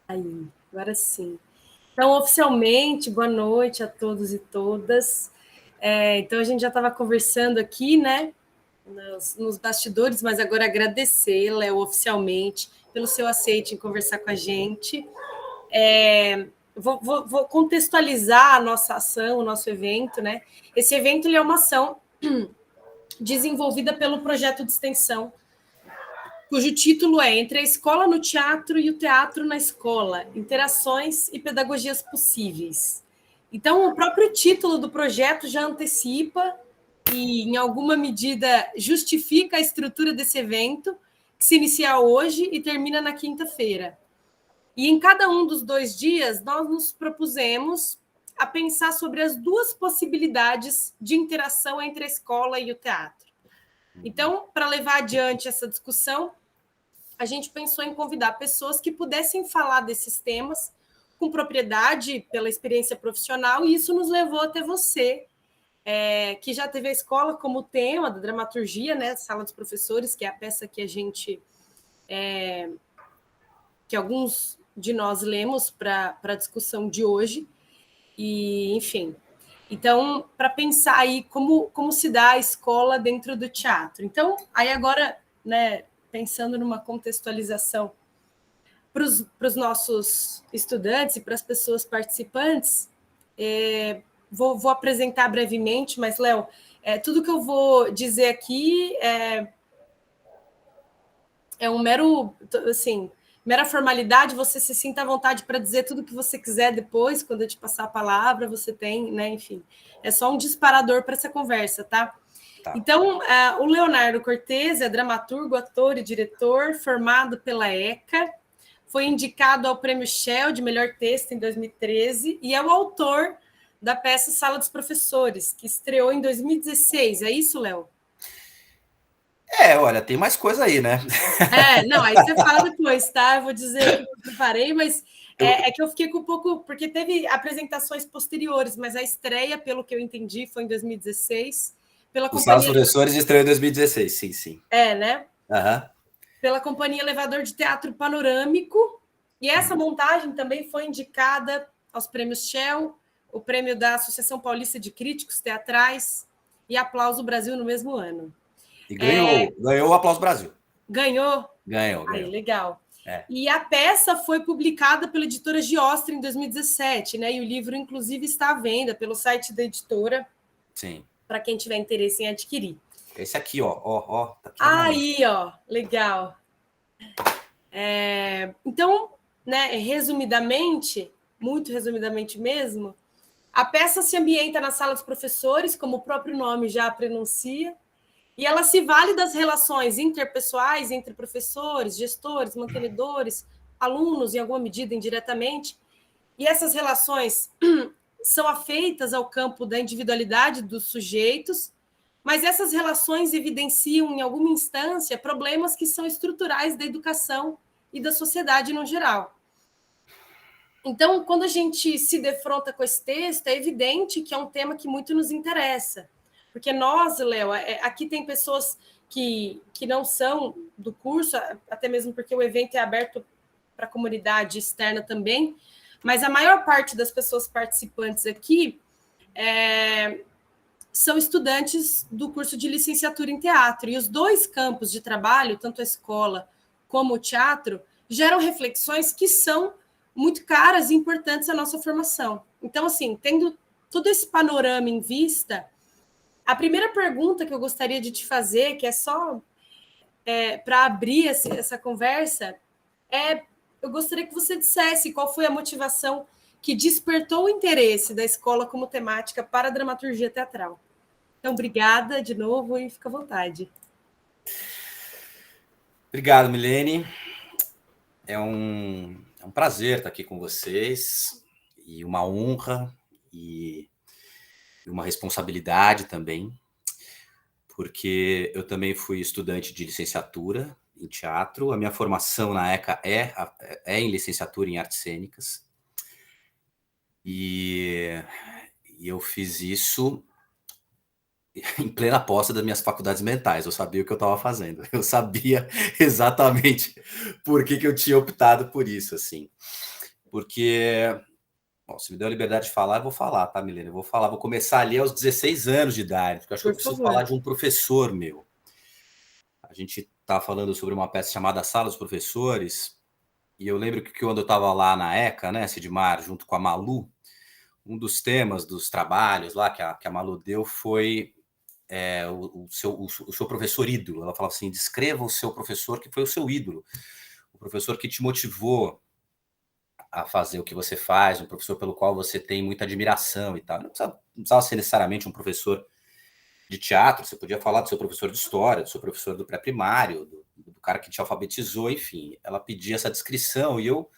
Aí, agora sim. Então, oficialmente, boa noite a todos e todas. Então, a gente já estava conversando aqui, né, nos bastidores, mas agora agradecer, Léo, oficialmente, pelo seu aceite em conversar com a gente. Vou contextualizar a nossa ação, o nosso evento, né? Esse evento ele é uma ação desenvolvida pelo projeto de extensão cujo título é Entre a Escola no Teatro e o Teatro na Escola, Interações e Pedagogias Possíveis. Então, o próprio título do projeto já antecipa e, em alguma medida, justifica a estrutura desse evento, que se inicia hoje e termina na quinta-feira. E em cada um dos 2 dias, nós nos propusemos a pensar sobre as duas possibilidades de interação entre a escola e o teatro. Então, para levar adiante essa discussão, a gente pensou em convidar pessoas que pudessem falar desses temas com propriedade, pela experiência profissional, e isso nos levou até você, que já teve a escola como tema da dramaturgia, né, Sala dos Professores, que é a peça que a gente, que alguns de nós lemos para a discussão de hoje, e enfim. Então, para pensar aí como se dá a escola dentro do teatro. Então, aí agora, né, pensando numa contextualização para os nossos estudantes e para as pessoas participantes, vou apresentar brevemente, mas, Léo, tudo que eu vou dizer aqui é um mero, assim, mera formalidade, você se sinta à vontade para dizer tudo que você quiser depois, quando eu te passar a palavra, você tem, né, enfim, é só um disparador para essa conversa, tá? Tá. Então, o Leonardo Cortez é dramaturgo, ator e diretor, formado pela ECA, foi indicado ao Prêmio Shell de Melhor Texto em 2013 e é o autor da peça Sala dos Professores, que estreou em 2016. É isso, Léo? Olha, tem mais coisa aí, né? Não, aí você fala depois, tá? Eu vou dizer o que eu preparei, mas é que eu fiquei com um pouco... Porque teve apresentações posteriores, mas a estreia, pelo que eu entendi, foi em 2016, pela Os Salas companhia... Professores estreou em 2016, sim, sim. Né? Uhum. Pela Companhia Elevador de Teatro Panorâmico, e essa montagem também foi indicada aos prêmios Shell, o prêmio da Associação Paulista de Críticos Teatrais e Aplauso Brasil no mesmo ano. E ganhou o Aplauso Brasil. Ganhou? Ganhou. Aí, legal. É. E a peça foi publicada pela editora Giostra em 2017, né? E o livro, inclusive, está à venda pelo site da editora. Sim. Para quem tiver interesse em adquirir. Esse aqui, ó, tá aqui aí, ó, legal. Então, né, resumidamente, muito resumidamente mesmo, a peça se ambienta na sala dos professores, como o próprio nome já pronuncia, e ela se vale das relações interpessoais entre professores, gestores, mantenedores, alunos, em alguma medida indiretamente, e essas relações são afeitas ao campo da individualidade dos sujeitos, mas essas relações evidenciam, em alguma instância, problemas que são estruturais da educação e da sociedade no geral. Então, quando a gente se defronta com esse texto, é evidente que é um tema que muito nos interessa. Porque nós, Léo, aqui tem pessoas que não são do curso, até mesmo porque o evento é aberto para a comunidade externa também, mas a maior parte das pessoas participantes aqui são estudantes do curso de licenciatura em teatro. E os dois campos de trabalho, tanto a escola como o teatro, geram reflexões que são muito caras e importantes à nossa formação. Então, assim, tendo todo esse panorama em vista, a primeira pergunta que eu gostaria de te fazer, que é só para abrir essa conversa, eu gostaria que você dissesse qual foi a motivação que despertou o interesse da escola como temática para a dramaturgia teatral. Então, obrigada de novo e fica à vontade. Obrigado, Milene. É um prazer estar aqui com vocês, e uma honra e uma responsabilidade também, porque eu também fui estudante de licenciatura em teatro. A minha formação na ECA é em licenciatura em artes cênicas, e eu fiz isso em plena posse das minhas faculdades mentais. Eu sabia o que eu estava fazendo, eu sabia exatamente por que eu tinha optado por isso, assim. porque, bom, se me deu a liberdade de falar, eu vou falar, tá, Milena? Eu vou falar, vou começar ali aos 16 anos de idade, porque eu acho que eu preciso falar de um professor meu. A gente tá falando sobre uma peça chamada Sala dos Professores, e eu lembro que quando eu estava lá na ECA, né, Sidmar, junto com a Malu, um dos temas dos trabalhos lá que a Malu deu foi o seu professor ídolo. Ela falava assim, descreva o seu professor que foi o seu ídolo, o professor que te motivou a fazer o que você faz, um professor pelo qual você tem muita admiração e tal. Não precisava ser necessariamente um professor de teatro, você podia falar do seu professor de história, do seu professor do pré-primário, do cara que te alfabetizou, enfim. Ela pedia essa descrição e eu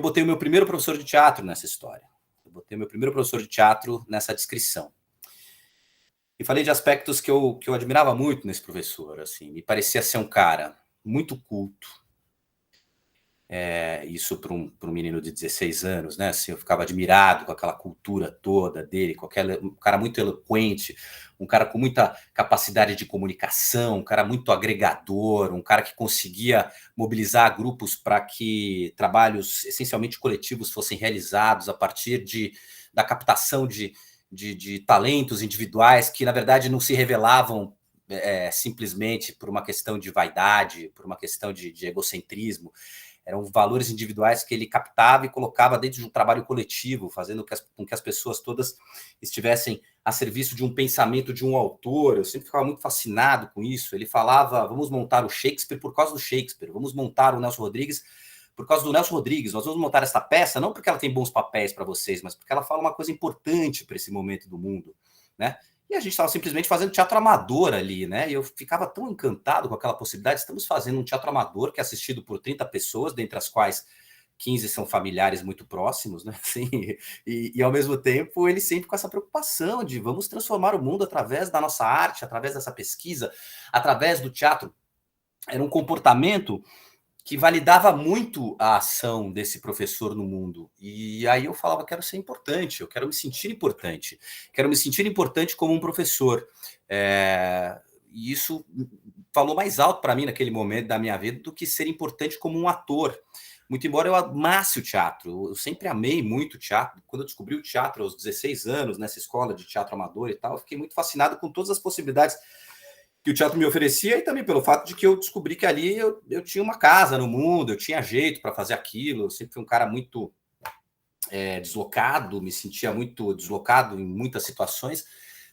botei o meu primeiro professor de teatro nessa história. Eu botei o meu primeiro professor de teatro nessa descrição. E falei de aspectos que eu admirava muito nesse professor. Assim, me parecia ser um cara muito culto. Isso para um menino de 16 anos, né? Assim, eu ficava admirado com aquela cultura toda dele, um cara muito eloquente, um cara com muita capacidade de comunicação, um cara muito agregador, um cara que conseguia mobilizar grupos para que trabalhos essencialmente coletivos fossem realizados a partir da captação de talentos individuais que, na verdade, não se revelavam simplesmente por uma questão de vaidade, por uma questão de egocentrismo. Eram valores individuais que ele captava e colocava dentro de um trabalho coletivo, fazendo com que as pessoas todas estivessem a serviço de um pensamento de um autor. Eu sempre ficava muito fascinado com isso. Ele falava, vamos montar o Shakespeare por causa do Shakespeare, vamos montar o Nelson Rodrigues por causa do Nelson Rodrigues. Nós vamos montar essa peça não porque ela tem bons papéis para vocês, mas porque ela fala uma coisa importante para esse momento do mundo, né? E a gente estava simplesmente fazendo teatro amador ali, né? E eu ficava tão encantado com aquela possibilidade. Estamos fazendo um teatro amador que é assistido por 30 pessoas, dentre as quais 15 são familiares muito próximos, né? Assim, e ao mesmo tempo ele sempre com essa preocupação de vamos transformar o mundo através da nossa arte, através dessa pesquisa, através do teatro. Era um comportamento que validava muito a ação desse professor no mundo. E aí eu falava, quero ser importante, eu quero me sentir importante como um professor. E isso falou mais alto para mim naquele momento da minha vida do que ser importante como um ator. Muito embora eu amasse o teatro, eu sempre amei muito o teatro. Quando eu descobri o teatro aos 16 anos, nessa escola de teatro amador e tal, eu fiquei muito fascinado com todas as possibilidades que o teatro me oferecia e também pelo fato de que eu descobri que ali eu tinha uma casa no mundo, eu tinha jeito para fazer aquilo. Eu sempre fui um cara muito deslocado, me sentia muito deslocado em muitas situações,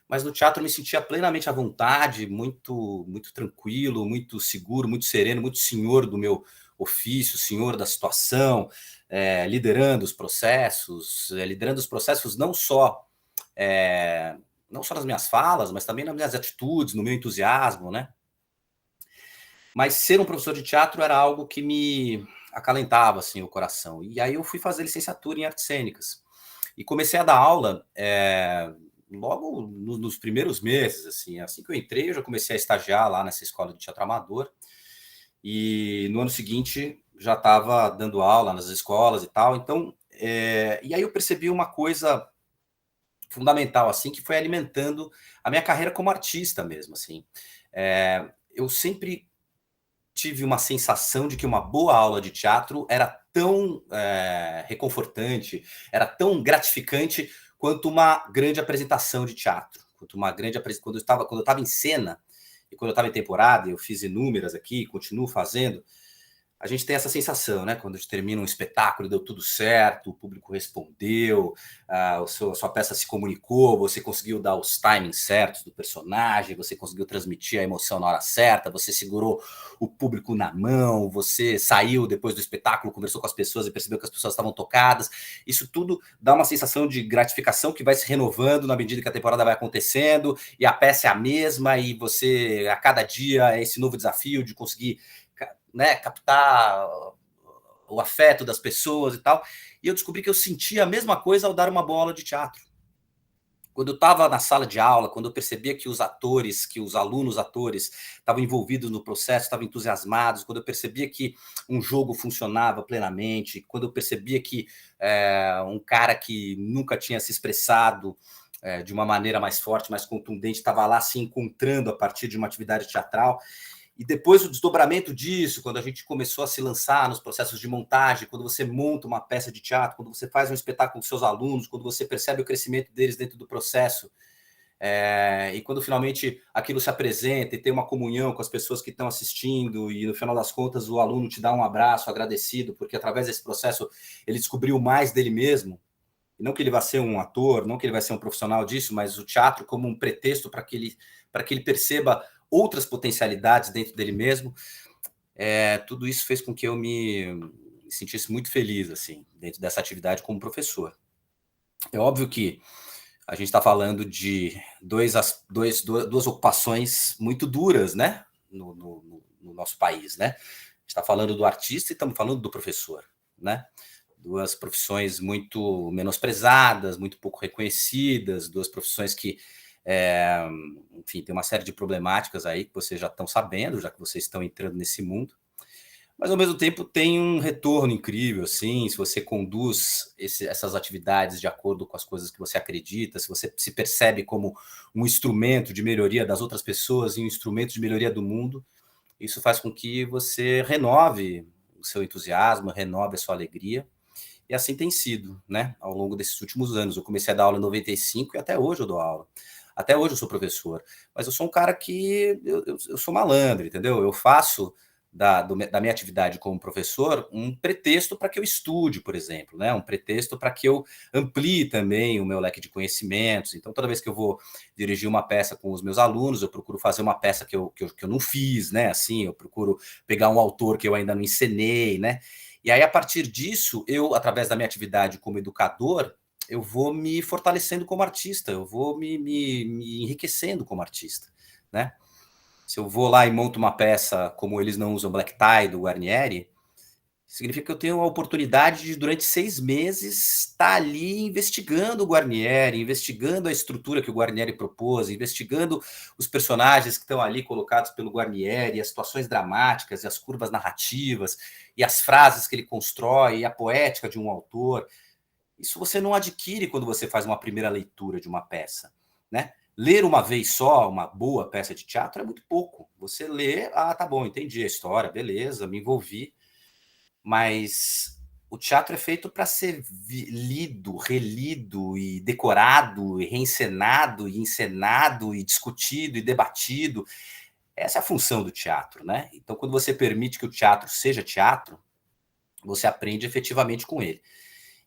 mas no teatro eu me sentia plenamente à vontade, muito, muito tranquilo, muito seguro, muito sereno, muito senhor do meu ofício, senhor da situação, liderando os processos não só nas minhas falas, mas também nas minhas atitudes, no meu entusiasmo, né? Mas ser um professor de teatro era algo que me acalentava assim, o coração. E aí eu fui fazer licenciatura em artes cênicas. E comecei a dar aula logo nos primeiros meses. Assim que eu entrei, eu já comecei a estagiar lá nessa escola de teatro amador. E no ano seguinte, já estava dando aula nas escolas e tal. Então, e aí eu percebi uma coisa fundamental, assim, que foi alimentando a minha carreira como artista mesmo, assim. Eu sempre tive uma sensação de que uma boa aula de teatro era tão reconfortante, era tão gratificante quanto uma grande apresentação de teatro, quando eu estava em cena e quando eu estava em temporada, eu fiz inúmeras aqui, continuo fazendo. A gente tem essa sensação, né? Quando a gente termina um espetáculo, deu tudo certo, o público respondeu, a sua peça se comunicou, você conseguiu dar os timings certos do personagem, você conseguiu transmitir a emoção na hora certa, você segurou o público na mão, você saiu depois do espetáculo, conversou com as pessoas e percebeu que as pessoas estavam tocadas. Isso tudo dá uma sensação de gratificação que vai se renovando na medida que a temporada vai acontecendo e a peça é a mesma e você, a cada dia, é esse novo desafio de conseguir, né, captar o afeto das pessoas e tal. E eu descobri que eu sentia a mesma coisa ao dar uma boa aula de teatro. Quando eu estava na sala de aula, quando eu percebia que os atores, que os alunos atores estavam envolvidos no processo, estavam entusiasmados, quando eu percebia que um jogo funcionava plenamente, quando eu percebia que um cara que nunca tinha se expressado de uma maneira mais forte, mais contundente, estava lá se encontrando a partir de uma atividade teatral. E depois o desdobramento disso, quando a gente começou a se lançar nos processos de montagem, quando você monta uma peça de teatro, quando você faz um espetáculo com seus alunos, quando você percebe o crescimento deles dentro do processo, e quando finalmente aquilo se apresenta e tem uma comunhão com as pessoas que estão assistindo e no final das contas o aluno te dá um abraço agradecido, porque através desse processo ele descobriu mais dele mesmo, não que ele vai ser um ator, não que ele vai ser um profissional disso, mas o teatro como um pretexto para que ele perceba outras potencialidades dentro dele mesmo, tudo isso fez com que eu me sentisse muito feliz assim, dentro dessa atividade como professor. É óbvio que a gente está falando de duas ocupações muito duras, né, no nosso país, né? A gente está falando do artista e estamos falando do professor, né? Duas profissões muito menosprezadas, muito pouco reconhecidas, duas profissões que, enfim, tem uma série de problemáticas aí que vocês já estão sabendo, já que vocês estão entrando nesse mundo. Mas, ao mesmo tempo, tem um retorno incrível, assim, se você conduz essas atividades de acordo com as coisas que você acredita, se você se percebe como um instrumento de melhoria das outras pessoas e um instrumento de melhoria do mundo, isso faz com que você renove o seu entusiasmo, renove a sua alegria, e assim tem sido, né, ao longo desses últimos anos. Eu comecei a dar aula em 95 e até hoje eu dou aula. Até hoje eu sou professor, mas eu sou um cara que eu sou malandro, entendeu? Eu faço da minha atividade como professor um pretexto para que eu estude, por exemplo, né? Um pretexto para que eu amplie também o meu leque de conhecimentos. Então, toda vez que eu vou dirigir uma peça com os meus alunos, eu procuro fazer uma peça que eu não fiz, né? Assim, eu procuro pegar um autor que eu ainda não encenei, né? E aí, a partir disso, eu, através da minha atividade como educador, eu vou me fortalecendo como artista, eu vou me enriquecendo como artista, né? Se eu vou lá e monto uma peça como Eles Não Usam Black Tie, do Guarnieri, significa que eu tenho a oportunidade de, durante 6 meses, estar ali investigando o Guarnieri, investigando a estrutura que o Guarnieri propôs, investigando os personagens que estão ali colocados pelo Guarnieri, as situações dramáticas, e as curvas narrativas, e as frases que ele constrói, e a poética de um autor. Isso você não adquire quando você faz uma primeira leitura de uma peça, né? Ler uma vez só uma boa peça de teatro é muito pouco. Você lê, tá bom, entendi a história, beleza, me envolvi, mas o teatro é feito para ser lido, relido e decorado, e reencenado, e encenado, e discutido, e debatido. Essa é a função do teatro, né? Então, quando você permite que o teatro seja teatro, você aprende efetivamente com ele.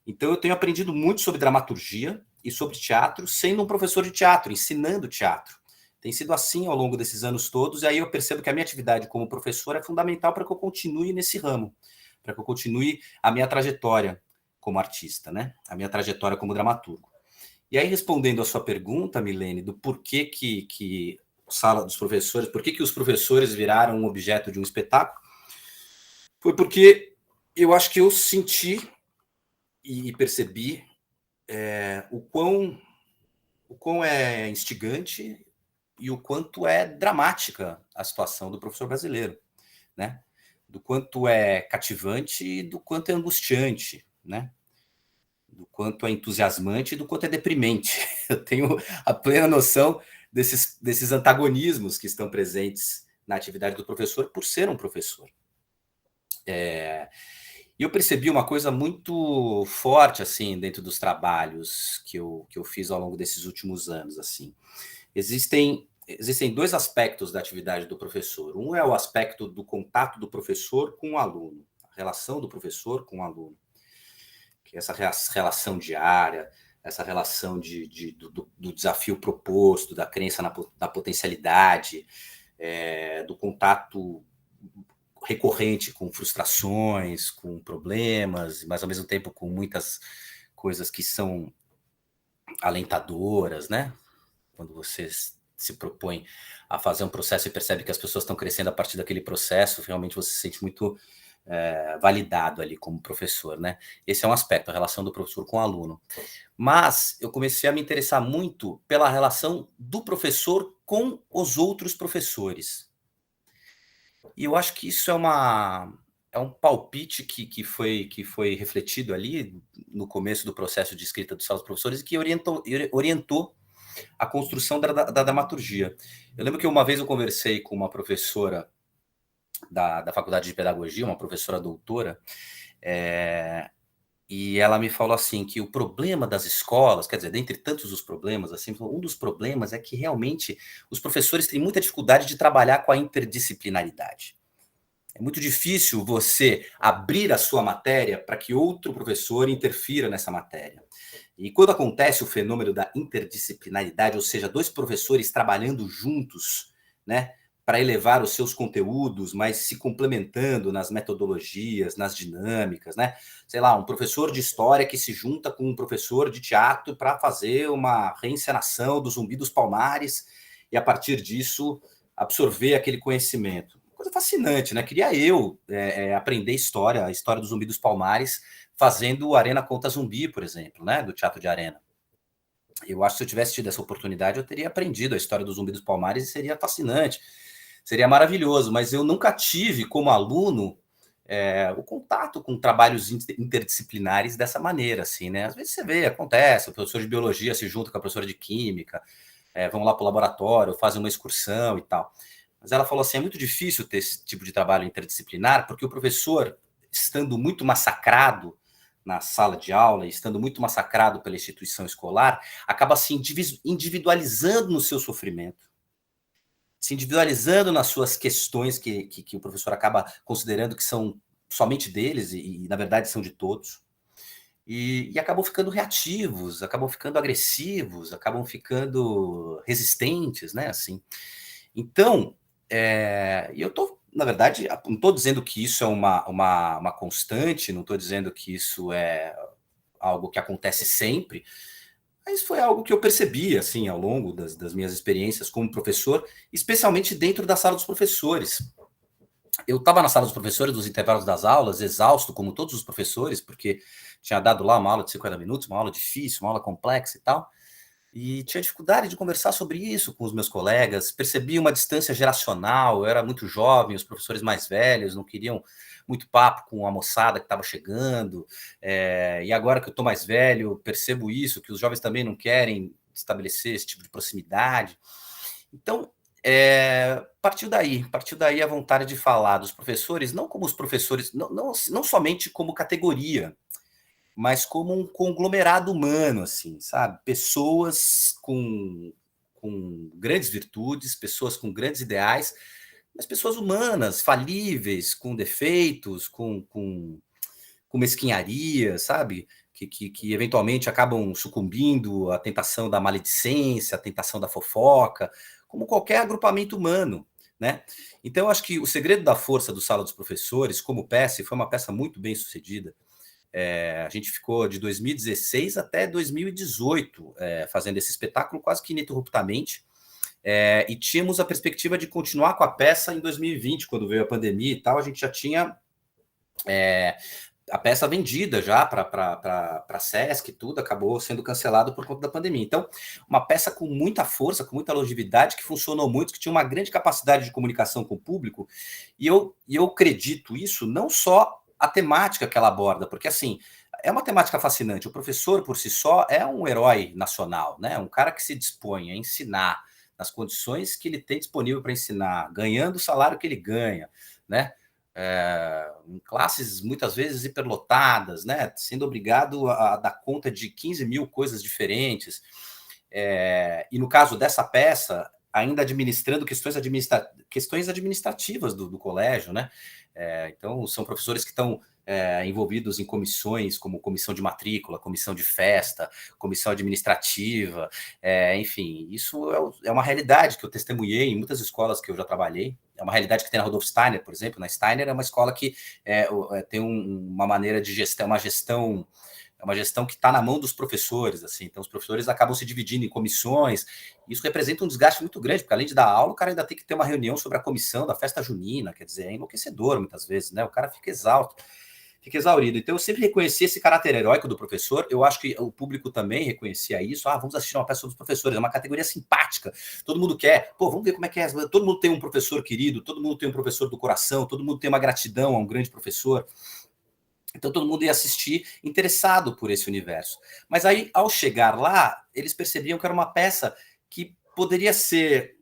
Então, eu tenho aprendido muito sobre dramaturgia e sobre teatro, sendo um professor de teatro, ensinando teatro. Tem sido assim ao longo desses anos todos, e aí eu percebo que a minha atividade como professor é fundamental para que eu continue nesse ramo, para que eu continue a minha trajetória como artista, né? A minha trajetória como dramaturgo. E aí, respondendo a sua pergunta, Milene, do porquê que Sala dos Professores, por que os professores viraram um objeto de um espetáculo, foi porque eu acho que eu senti e percebi o quão é instigante e o quanto é dramática a situação do professor brasileiro, né? Do quanto é cativante e do quanto é angustiante, né? Do quanto é entusiasmante e do quanto é deprimente. Eu tenho a plena noção desses antagonismos que estão presentes na atividade do professor por ser um professor. E eu percebi uma coisa muito forte, assim, dentro dos trabalhos que eu fiz ao longo desses últimos anos, assim. Existem 2 aspectos da atividade do professor. Um é o aspecto do contato do professor com o aluno, a relação do professor com o aluno, que é essa relação diária, essa relação do desafio proposto, da crença na potencialidade, do contato recorrente com frustrações, com problemas, mas ao mesmo tempo com muitas coisas que são alentadoras, né? Quando você se propõe a fazer um processo e percebe que as pessoas estão crescendo a partir daquele processo, realmente você se sente muito validado ali como professor, né? Esse é um aspecto, a relação do professor com o aluno. Mas eu comecei a me interessar muito pela relação do professor com os outros professores. E eu acho que isso é um palpite que foi refletido ali no começo do processo de escrita do Sala dos Professores e que orientou a construção da dramaturgia. Eu lembro que uma vez eu conversei com uma professora da Faculdade de Pedagogia, uma professora doutora, e ela me falou assim que o problema das escolas, quer dizer, dentre tantos os problemas, assim, um dos problemas é que realmente os professores têm muita dificuldade de trabalhar com a interdisciplinaridade. É muito difícil você abrir a sua matéria para que outro professor interfira nessa matéria. E quando acontece o fenômeno da interdisciplinaridade, ou seja, dois professores trabalhando juntos, né, para elevar os seus conteúdos, mas se complementando nas metodologias, nas dinâmicas, né? Sei lá, um professor de história que se junta com um professor de teatro para fazer uma reencenação do Zumbi dos Palmares e, a partir disso, absorver aquele conhecimento. Coisa fascinante, né? Queria eu aprender a história do Zumbi dos Palmares, fazendo Arena Conta Zumbi, por exemplo, né? Do Teatro de Arena. Eu acho que se eu tivesse tido essa oportunidade, eu teria aprendido a história do Zumbi dos Palmares e seria fascinante. Seria maravilhoso, mas eu nunca tive, como aluno, o contato com trabalhos interdisciplinares dessa maneira, assim, né? Às vezes você vê, acontece, o professor de biologia se junta com a professora de química, vão lá para o laboratório, fazem uma excursão e tal. Mas ela falou assim, é muito difícil ter esse tipo de trabalho interdisciplinar, porque o professor, estando muito massacrado na sala de aula, estando muito massacrado pela instituição escolar, acaba se individualizando no seu sofrimento, se individualizando nas suas questões que o professor acaba considerando que são somente deles e na verdade são de todos. E acabam ficando reativos, acabam ficando agressivos, acabam ficando resistentes, né? Assim. Então, eu estou, na verdade, não estou dizendo que isso é uma constante, não estou dizendo que isso é algo que acontece sempre, mas foi algo que eu percebi, assim, ao longo das minhas experiências como professor, especialmente dentro da sala dos professores. Eu estava na sala dos professores, dos intervalos das aulas, exausto, como todos os professores, porque tinha dado lá uma aula de 50 minutos, uma aula difícil, uma aula complexa e tal, e tinha dificuldade de conversar sobre isso com os meus colegas, percebi uma distância geracional, eu era muito jovem, os professores mais velhos não queriam muito papo com a moçada que estava chegando, e agora que eu estou mais velho, percebo isso, que os jovens também não querem estabelecer esse tipo de proximidade. Então, partiu daí a vontade de falar dos professores, não como os professores, não somente como categoria, mas como um conglomerado humano, assim, sabe? Pessoas com grandes virtudes, pessoas com grandes ideais, mas pessoas humanas, falíveis, com defeitos, com mesquinharia, sabe? Que eventualmente acabam sucumbindo à tentação da maledicência, à tentação da fofoca, como qualquer agrupamento humano, né? Então, eu acho que o segredo da força do Sala dos Professores, como peça, e foi uma peça muito bem sucedida, a gente ficou de 2016 até 2018 fazendo esse espetáculo quase que ininterruptamente, e tínhamos a perspectiva de continuar com a peça em 2020, quando veio a pandemia e tal, a gente já tinha a peça vendida já para a Sesc e tudo, acabou sendo cancelado por conta da pandemia. Então, uma peça com muita força, com muita longevidade, que funcionou muito, que tinha uma grande capacidade de comunicação com o público, e eu acredito isso não só a temática que ela aborda, porque assim, é uma temática fascinante. O professor, por si só, é um herói nacional, né? Um cara que se dispõe a ensinar nas condições que ele tem disponível para ensinar, ganhando o salário que ele ganha, né? Em classes muitas vezes hiperlotadas, né? Sendo obrigado a dar conta de 15 mil coisas diferentes. E no caso dessa peça, ainda administrando questões administrativas do colégio, né? Então, são professores que estão envolvidos em comissões como comissão de matrícula, comissão de festa, comissão administrativa, enfim, isso é uma realidade que eu testemunhei em muitas escolas que eu já trabalhei. É uma realidade que tem na Rudolf Steiner, por exemplo. Na Steiner é uma escola que tem uma maneira de gestão, é uma gestão que está na mão dos professores, assim. Então, os professores acabam se dividindo em comissões. Isso representa um desgaste muito grande, porque além de dar aula, o cara ainda tem que ter uma reunião sobre a comissão da festa junina, quer dizer, é enlouquecedor muitas vezes, né? O cara fica exausto, fica exaurido. Então, eu sempre reconheci esse caráter heróico do professor. Eu acho que o público também reconhecia isso. Vamos assistir uma peça sobre os professores. É uma categoria simpática. Todo mundo quer. Vamos ver como é que é. Todo mundo tem um professor querido, todo mundo tem um professor do coração, todo mundo tem uma gratidão a um grande professor. Então, todo mundo ia assistir interessado por esse universo. Mas aí, ao chegar lá, eles percebiam que era uma peça que poderia ser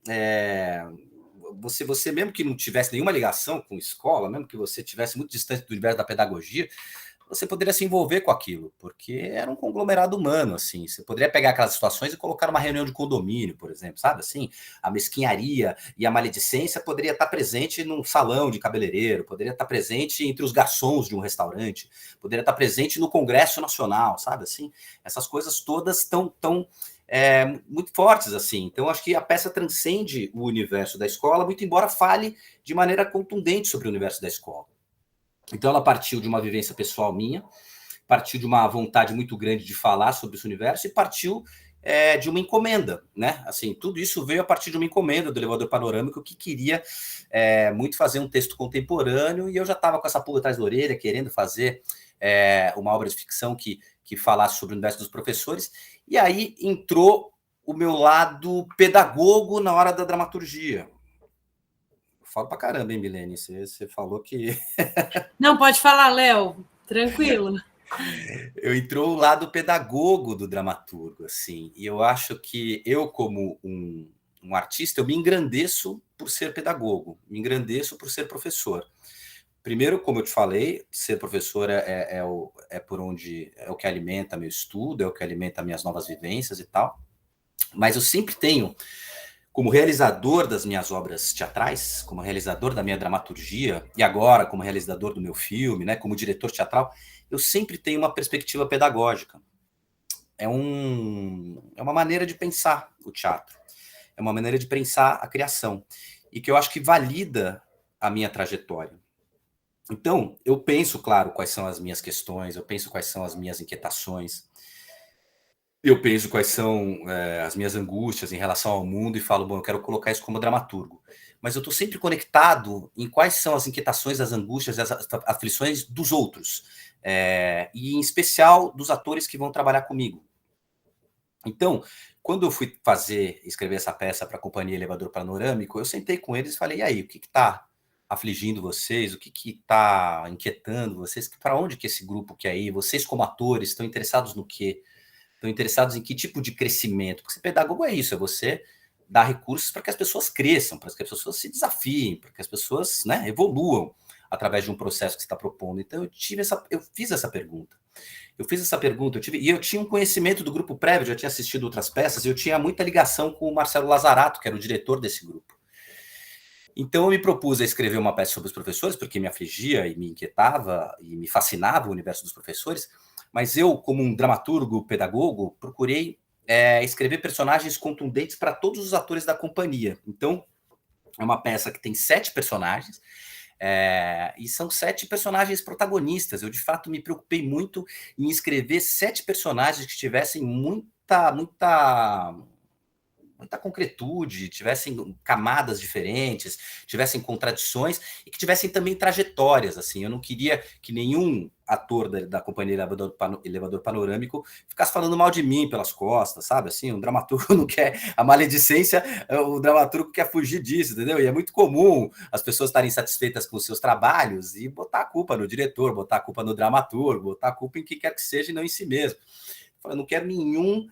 você mesmo que não tivesse nenhuma ligação com escola, mesmo que você tivesse muito distante do universo da pedagogia, você poderia se envolver com aquilo, porque era um conglomerado humano, assim. Você poderia pegar aquelas situações e colocar numa reunião de condomínio, por exemplo, sabe? Assim, a mesquinharia e a maledicência poderia estar presente num salão de cabeleireiro, poderia estar presente entre os garçons de um restaurante, poderia estar presente no Congresso Nacional, sabe? Assim, essas coisas todas estão muito fortes, assim. Então, acho que a peça transcende o universo da escola, muito embora fale de maneira contundente sobre o universo da escola. Então, ela partiu de uma vivência pessoal minha, partiu de uma vontade muito grande de falar sobre esse universo e partiu de uma encomenda, né? Assim, tudo isso veio a partir de uma encomenda do Elevador Panorâmico, que queria muito fazer um texto contemporâneo, e eu já estava com essa pulga atrás da orelha, querendo fazer uma obra de ficção que falasse sobre o universo dos professores, e aí entrou o meu lado pedagogo na hora da dramaturgia. Falo pra caramba, hein, Milene? Você falou que... Não, pode falar, Léo. Tranquilo. Eu entrou o lado pedagogo do dramaturgo, assim, e eu acho que eu, como um artista, eu me engrandeço por ser pedagogo, me engrandeço por ser professor. Primeiro, como eu te falei, ser professor por onde é o que alimenta meu estudo, é o que alimenta minhas novas vivências e tal, mas eu sempre tenho, como realizador das minhas obras teatrais, como realizador da minha dramaturgia, e agora como realizador do meu filme, né, como diretor teatral, eu sempre tenho uma perspectiva pedagógica. É uma maneira de pensar o teatro, é uma maneira de pensar a criação, e que eu acho que valida a minha trajetória. Então, eu penso, claro, quais são as minhas questões, eu penso quais são as minhas inquietações, eu penso quais são as minhas angústias em relação ao mundo e falo, bom, eu quero colocar isso como dramaturgo. Mas eu estou sempre conectado em quais são as inquietações, as angústias, as aflições dos outros. E em especial dos atores que vão trabalhar comigo. Então, quando eu fui escrever essa peça para a Companhia Elevador Panorâmico, eu sentei com eles e falei, e aí, o que está afligindo vocês? O que está inquietando vocês? Para onde que esse grupo quer ir? Vocês, como atores, estão interessados no quê? Estão interessados em que tipo de crescimento? Porque ser pedagogo é isso, é você dar recursos para que as pessoas cresçam, para que as pessoas se desafiem, para que as pessoas, né, evoluam através de um processo que você está propondo. Então, eu fiz essa pergunta. E eu tinha um conhecimento do grupo prévio, já tinha assistido outras peças, e eu tinha muita ligação com o Marcelo Lazarato, que era o diretor desse grupo. Então, eu me propus a escrever uma peça sobre os professores, porque me afligia e me inquietava e me fascinava o universo dos professores, mas eu, como um dramaturgo, pedagogo, procurei escrever personagens contundentes para todos os atores da companhia. Então, é uma peça que tem 7 personagens, e são 7 personagens protagonistas. Eu, de fato, me preocupei muito em escrever 7 personagens que tivessem muita concretude, tivessem camadas diferentes, tivessem contradições e que tivessem também trajetórias, assim. Eu não queria que nenhum ator da Companhia Elevador Panorâmico ficasse falando mal de mim pelas costas, sabe? Assim, um dramaturgo não quer a maledicência, o dramaturgo quer fugir disso, entendeu? E é muito comum as pessoas estarem insatisfeitas com os seus trabalhos e botar a culpa no diretor, botar a culpa no dramaturgo, botar a culpa em quem quer que seja e não em si mesmo. Eu não quero nenhum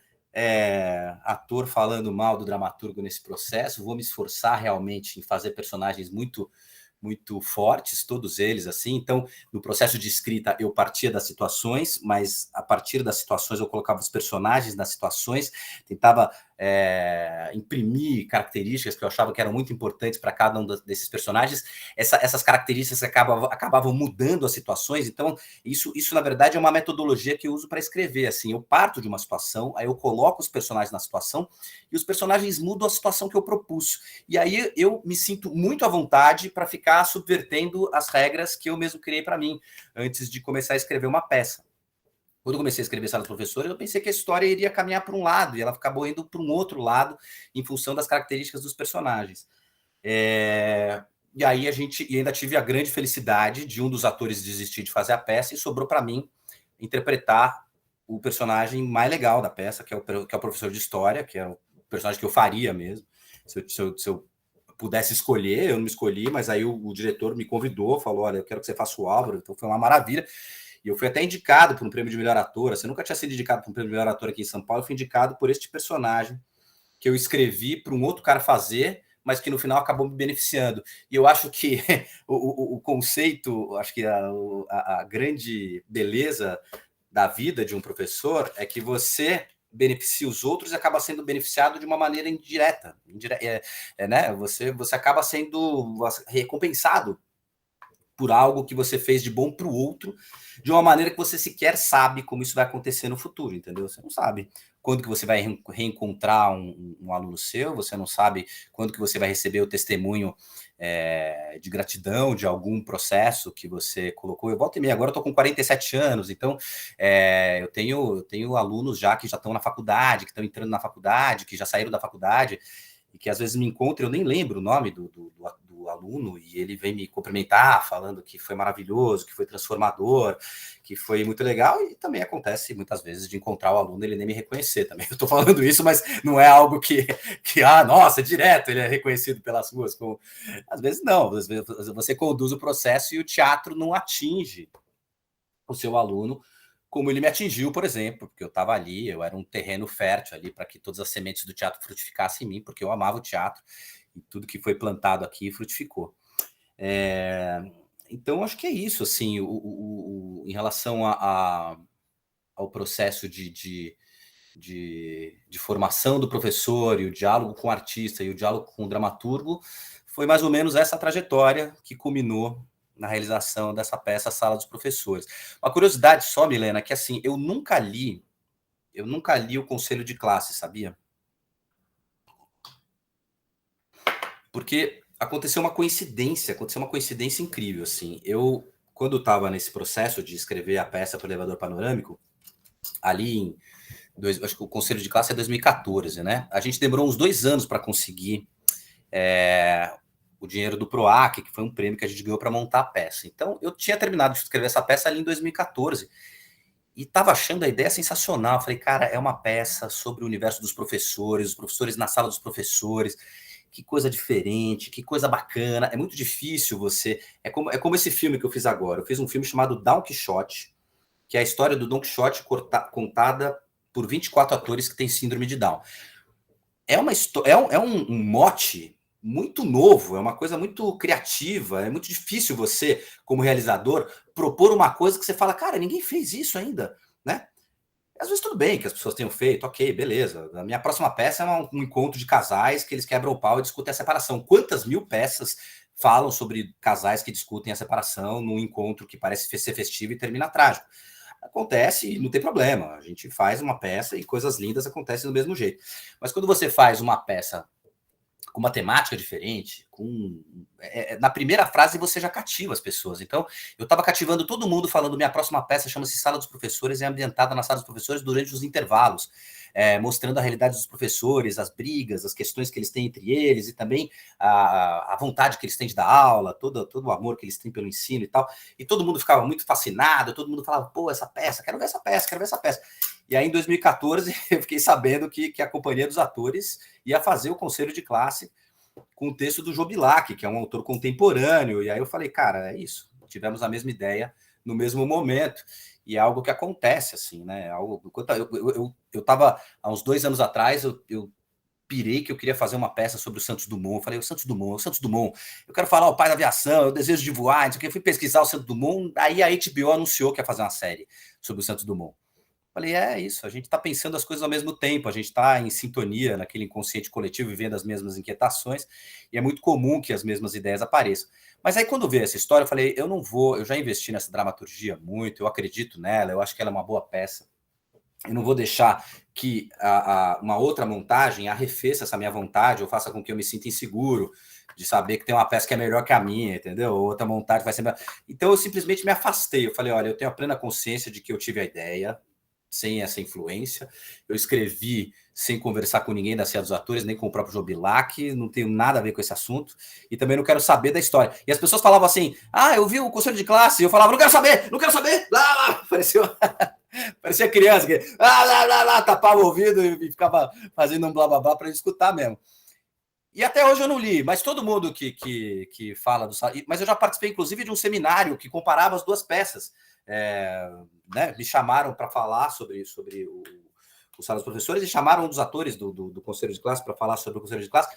ator falando mal do dramaturgo nesse processo, vou me esforçar realmente em fazer personagens muito fortes, todos eles, assim. Então, no processo de escrita, eu partia das situações, mas a partir das situações eu colocava os personagens nas situações, tentava imprimir características que eu achava que eram muito importantes para cada um desses personagens. Essas características acabavam mudando as situações. Então, isso, na verdade, é uma metodologia que eu uso para escrever. Assim, eu parto de uma situação, aí eu coloco os personagens na situação, e os personagens mudam a situação que eu propus. E aí eu me sinto muito à vontade para ficar subvertendo as regras que eu mesmo criei para mim, antes de começar a escrever uma peça. Quando eu comecei a escrever Sala dos Professores, eu pensei que a história iria caminhar para um lado, e ela acabou indo para um outro lado, em função das características dos personagens. E aí ainda tive a grande felicidade de um dos atores desistir de fazer a peça, e sobrou para mim interpretar o personagem mais legal da peça, que é o professor de história, que é o personagem que eu faria mesmo. Se eu pudesse escolher, eu não me escolhi, mas aí o diretor me convidou, falou, olha, eu quero que você faça o Álvaro, então foi uma maravilha. E eu fui até indicado por um prêmio de melhor ator. Você nunca tinha sido indicado por um prêmio de melhor ator aqui em São Paulo. Eu fui indicado por este personagem que eu escrevi para um outro cara fazer, mas que no final acabou me beneficiando. E eu acho que o conceito, acho que a grande beleza da vida de um professor é que você beneficia os outros e acaba sendo beneficiado de uma maneira indireta. Né? Você acaba sendo recompensado por algo que você fez de bom para o outro, de uma maneira que você sequer sabe como isso vai acontecer no futuro, entendeu? Você não sabe quando que você vai reencontrar um aluno seu, você não sabe quando que você vai receber o testemunho de gratidão de algum processo que você colocou. Eu volto e meia, agora eu estou com 47 anos, então eu tenho alunos já que já estão na faculdade, que estão entrando na faculdade, que já saíram da faculdade, e que às vezes me encontram, eu nem lembro o nome do aluno, e ele vem me cumprimentar, falando que foi maravilhoso, que foi transformador, que foi muito legal, e também acontece muitas vezes de encontrar o aluno e ele nem me reconhecer também. Eu estou falando isso, mas não é algo que nossa, direto, ele é reconhecido pelas ruas. Às vezes não, às vezes você conduz o processo e o teatro não atinge o seu aluno como ele me atingiu, por exemplo, porque eu estava ali, eu era um terreno fértil ali para que todas as sementes do teatro frutificassem em mim, porque eu amava o teatro, e tudo que foi plantado aqui frutificou. Então, acho que é isso, assim, em relação ao processo de formação do professor, e o diálogo com o artista, e o diálogo com o dramaturgo, foi mais ou menos essa trajetória que culminou na realização dessa peça Sala dos Professores. Uma curiosidade só, Milena, que assim, eu nunca li o Conselho de Classe, sabia? Porque aconteceu uma coincidência incrível, assim. Eu, quando estava nesse processo de escrever a peça para o Elevador Panorâmico, ali acho que o Conselho de Classe é 2014, né? A gente demorou uns 2 anos para conseguir o dinheiro do PROAC, que foi um prêmio que a gente ganhou para montar a peça. Então, eu tinha terminado de escrever essa peça ali em 2014 e estava achando a ideia sensacional. Eu falei, cara, é uma peça sobre o universo dos professores, os professores na sala dos professores. Que coisa diferente, que coisa bacana. É muito difícil você... É como esse filme que eu fiz agora. Eu fiz um filme chamado Don Quixote, que é a história do Don Quixote contada por 24 atores que têm síndrome de Down. É um mote muito novo, é uma coisa muito criativa, é muito difícil você, como realizador, propor uma coisa que você fala, cara, ninguém fez isso ainda, né? Às vezes tudo bem que as pessoas tenham feito, ok, beleza. A minha próxima peça é um encontro de casais que eles quebram o pau e discutem a separação. Quantas mil peças falam sobre casais que discutem a separação num encontro que parece ser festivo e termina trágico? Acontece e não tem problema. A gente faz uma peça e coisas lindas acontecem do mesmo jeito. Mas quando você faz uma peça com uma temática diferente, na primeira frase você já cativa as pessoas. Então, eu estava cativando todo mundo falando, minha próxima peça chama-se Sala dos Professores, é ambientada na Sala dos Professores durante os intervalos, mostrando a realidade dos professores, as brigas, as questões que eles têm entre eles, e também a vontade que eles têm de dar aula, todo o amor que eles têm pelo ensino e tal. E todo mundo ficava muito fascinado, todo mundo falava, pô, essa peça, quero ver essa peça, quero ver essa peça. E aí, em 2014, eu fiquei sabendo que a Companhia dos Atores ia fazer o Conselho de Classe com o texto do Jobilac, que é um autor contemporâneo. E aí eu falei, cara, é isso. Tivemos a mesma ideia no mesmo momento. E é algo que acontece, assim, né? Eu estava, há uns 2 anos atrás, eu pirei que eu queria fazer uma peça sobre o Santos Dumont. Eu falei, o Santos Dumont, eu quero falar o pai da aviação, eu desejo de voar, não sei o que. Eu fui pesquisar o Santos Dumont, aí a HBO anunciou que ia fazer uma série sobre o Santos Dumont. Falei, é isso, a gente está pensando as coisas ao mesmo tempo, a gente está em sintonia naquele inconsciente coletivo, vivendo as mesmas inquietações, e é muito comum que as mesmas ideias apareçam. Mas aí quando veio essa história, eu falei, eu já investi nessa dramaturgia muito, eu acredito nela, eu acho que ela é uma boa peça, eu não vou deixar que uma outra montagem arrefeça essa minha vontade, ou faça com que eu me sinta inseguro, de saber que tem uma peça que é melhor que a minha, entendeu? Ou outra montagem vai ser melhor. Então eu simplesmente me afastei, eu falei, olha, eu tenho a plena consciência de que eu tive a ideia, sem essa influência. Eu escrevi sem conversar com ninguém da Cia dos Atores, nem com o próprio Jobilac, não tenho nada a ver com esse assunto, e também não quero saber da história. E as pessoas falavam assim, eu vi o Conselho de Classe, e eu falava, não quero saber, lá, parecia criança, que lá, tapava o ouvido e ficava fazendo um blá blá blá para escutar mesmo. E até hoje eu não li, mas todo mundo que fala do... Mas eu já participei, inclusive, de um seminário que comparava as duas peças. Né, me chamaram para falar sobre o Sala dos Professores e chamaram um dos atores do Conselho de Classe para falar sobre o Conselho de Classe.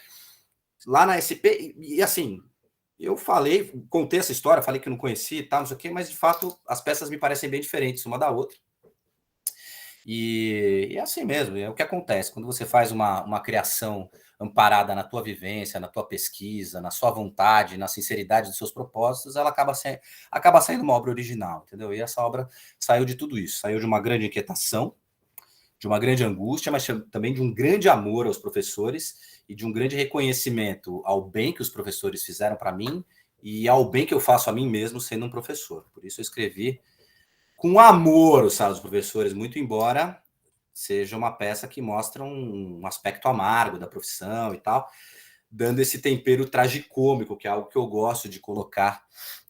lá na SP, e assim, eu contei essa história, falei que não conhecia e tal, não sei o quê, mas de fato as peças me parecem bem diferentes uma da outra. E é assim mesmo, é o que acontece. Quando você faz uma criação amparada na tua vivência, na tua pesquisa, na sua vontade, na sinceridade dos seus propósitos, ela acaba saindo uma obra original, entendeu? E essa obra saiu de tudo isso, saiu de uma grande inquietação, de uma grande angústia, mas também de um grande amor aos professores e de um grande reconhecimento ao bem que os professores fizeram para mim e ao bem que eu faço a mim mesmo sendo um professor. Por isso eu escrevi com amor os Salas dos Professores, muito embora seja uma peça que mostra um aspecto amargo da profissão e tal, dando esse tempero tragicômico, que é algo que eu gosto de colocar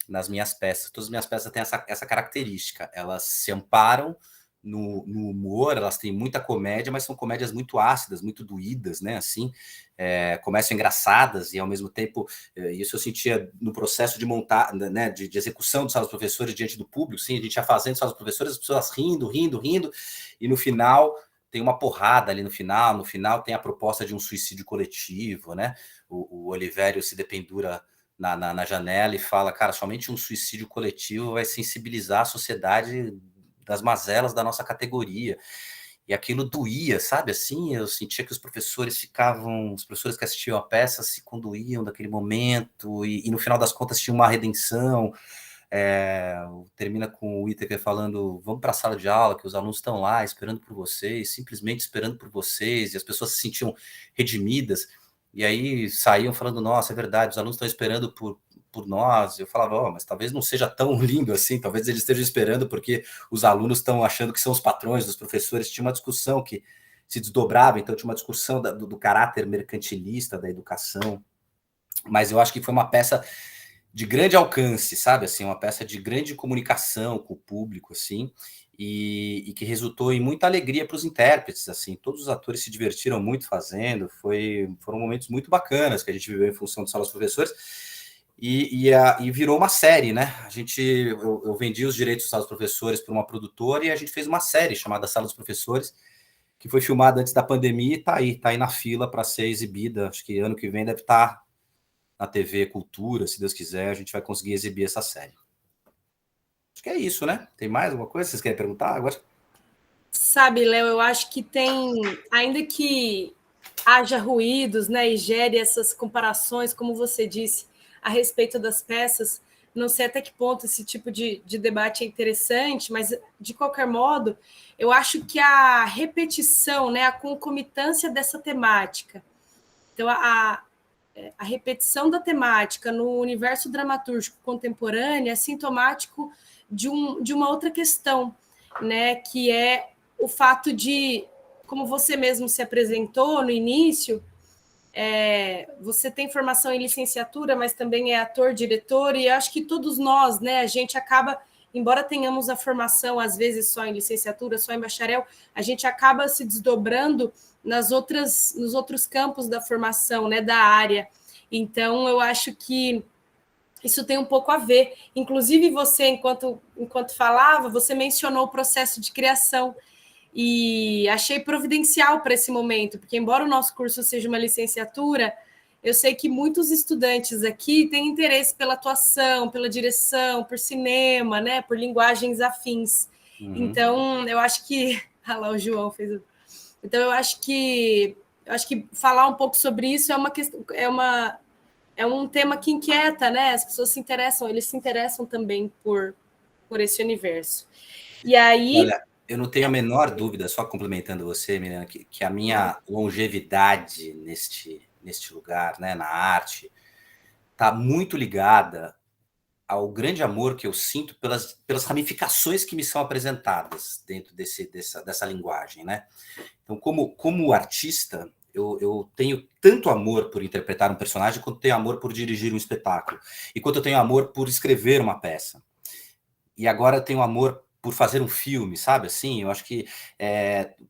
nas minhas peças. Todas as minhas peças têm essa característica, elas se amparam no humor, elas têm muita comédia, mas são comédias muito ácidas, muito doídas, né? Assim, começam engraçadas e ao mesmo tempo, isso eu sentia no processo de montar, né? De execução dos Salas dos Professores diante do público, sim, a gente ia fazendo Salas dos Professores, as pessoas rindo, e no final tem uma porrada ali no final tem a proposta de um suicídio coletivo, né? O Olivério se dependura na janela e fala, cara, somente um suicídio coletivo vai sensibilizar a sociedade das mazelas da nossa categoria. E aquilo doía, sabe? Assim, eu sentia que os professores que assistiam a peça se conduíam daquele momento, e no final das contas tinha uma redenção. Termina com o Whittaker falando, vamos para a sala de aula, que os alunos estão lá esperando por vocês, simplesmente esperando por vocês, e as pessoas se sentiam redimidas, e aí saíam falando, nossa, é verdade, os alunos estão esperando por nós. Eu falava, mas talvez não seja tão lindo assim, talvez eles estejam esperando porque os alunos estão achando que são os patrões dos professores. Tinha uma discussão que se desdobrava, então tinha uma discussão do caráter mercantilista da educação, mas eu acho que foi uma peça de grande alcance, sabe, assim, uma peça de grande comunicação com o público, assim, e que resultou em muita alegria para os intérpretes, assim, todos os atores se divertiram muito fazendo, foram momentos muito bacanas que a gente viveu em função dos Salas dos Professores, e virou uma série, né, eu vendi os direitos dos Salas dos Professores para uma produtora e a gente fez uma série chamada Sala dos Professores, que foi filmada antes da pandemia e tá aí na fila para ser exibida, acho que ano que vem deve estar na TV Cultura, se Deus quiser, a gente vai conseguir exibir essa série. Acho que é isso, né? Tem mais alguma coisa que vocês querem perguntar agora? Sabe, Léo, eu acho que tem, ainda que haja ruídos, né, e gere essas comparações, como você disse, a respeito das peças, não sei até que ponto esse tipo de debate é interessante, mas, de qualquer modo, eu acho que a repetição, né, a concomitância dessa temática, então, a repetição da temática no universo dramatúrgico contemporâneo é sintomático de uma outra questão, né, que é o fato de, como você mesmo se apresentou no início, você tem formação em licenciatura, mas também é ator, diretor, e acho que todos nós, né, a gente acaba, embora tenhamos a formação, às vezes, só em licenciatura, só em bacharel, a gente acaba se desdobrando nos outros campos da formação, né, da área. Então, eu acho que isso tem um pouco a ver. Inclusive, você, enquanto falava, você mencionou o processo de criação, e achei providencial para esse momento, porque, embora o nosso curso seja uma licenciatura, eu sei que muitos estudantes aqui têm interesse pela atuação, pela direção, por cinema, né, por linguagens afins. Uhum. Então, eu acho que... Ah lá, o João fez... Então, eu acho que falar um pouco sobre isso é um tema que inquieta, né? As pessoas eles se interessam também por esse universo. E aí... Olha, eu não tenho a menor dúvida, só complementando você, Milena, que a minha longevidade neste lugar, né, na arte, está muito ligada ao grande amor que eu sinto pelas ramificações que me são apresentadas dentro dessa linguagem, né? Então, como artista, eu tenho tanto amor por interpretar um personagem, quanto tenho amor por dirigir um espetáculo, e quanto eu tenho amor por escrever uma peça. E agora eu tenho amor por fazer um filme, sabe? Assim, eu acho que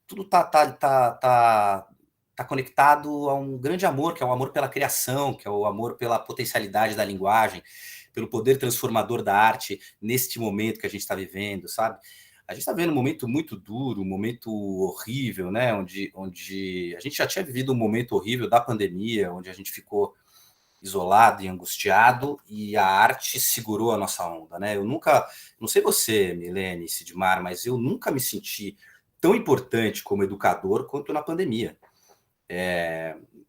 tudo tá conectado a um grande amor, que é o amor pela criação, que é o amor pela potencialidade da linguagem, pelo poder transformador da arte neste momento que a gente está vivendo, sabe? A gente está vivendo um momento muito duro, um momento horrível, né? Onde a gente já tinha vivido um momento horrível da pandemia, onde a gente ficou isolado e angustiado, e a arte segurou a nossa onda, né? Eu nunca, não sei você, Milene, Sidmar, mas eu nunca me senti tão importante como educador quanto na pandemia.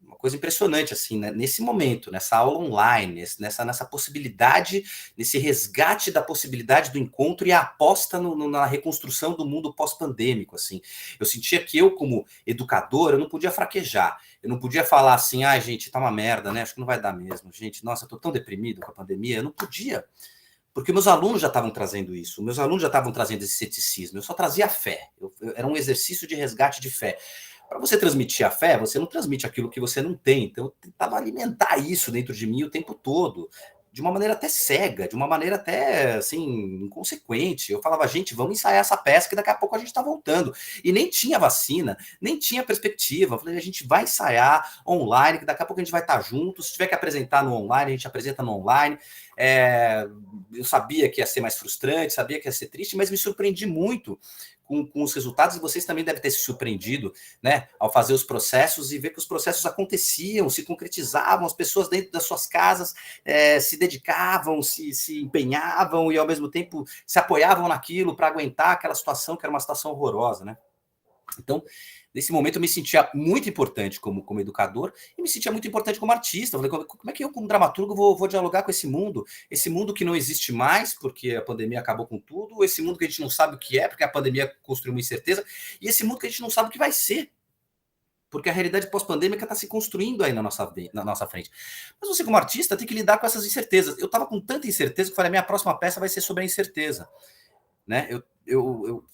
Uma coisa impressionante, assim, né? Nesse momento, nessa aula online, nessa possibilidade, nesse resgate da possibilidade do encontro e a aposta na reconstrução do mundo pós-pandêmico, assim. Eu sentia que eu, como educador, eu não podia fraquejar. Eu não podia falar assim, gente, tá uma merda, né? Acho que não vai dar mesmo. Gente, nossa, eu tô tão deprimido com a pandemia. Eu não podia. Porque meus alunos já estavam trazendo isso, meus alunos já estavam trazendo esse ceticismo, eu só trazia fé, era um exercício de resgate de fé. Para você transmitir a fé, você não transmite aquilo que você não tem, então eu tentava alimentar isso dentro de mim o tempo todo, de uma maneira até cega, de uma maneira até, assim, inconsequente. Eu falava, gente, vamos ensaiar essa peça que daqui a pouco a gente está voltando. E nem tinha vacina, nem tinha perspectiva. Eu falei, a gente vai ensaiar online, que daqui a pouco a gente vai estar juntos. Se tiver que apresentar no online, a gente apresenta no online. Eu sabia que ia ser mais frustrante, sabia que ia ser triste, mas me surpreendi muito com os resultados, e vocês também devem ter se surpreendido, né, ao fazer os processos e ver que os processos aconteciam, se concretizavam, as pessoas dentro das suas casas se dedicavam, se empenhavam e ao mesmo tempo se apoiavam naquilo para aguentar aquela situação que era uma situação horrorosa, né? Então, nesse momento eu me sentia muito importante como educador e me sentia muito importante como artista. Eu falei, como é que eu, como dramaturgo, vou dialogar com esse mundo que não existe mais, porque a pandemia acabou com tudo, esse mundo que a gente não sabe o que é, porque a pandemia construiu uma incerteza, e esse mundo que a gente não sabe o que vai ser, porque a realidade pós-pandêmica está se construindo aí na nossa frente. Mas você, como artista, tem que lidar com essas incertezas. Eu estava com tanta incerteza que eu falei, a minha próxima peça vai ser sobre a incerteza. Né? Eu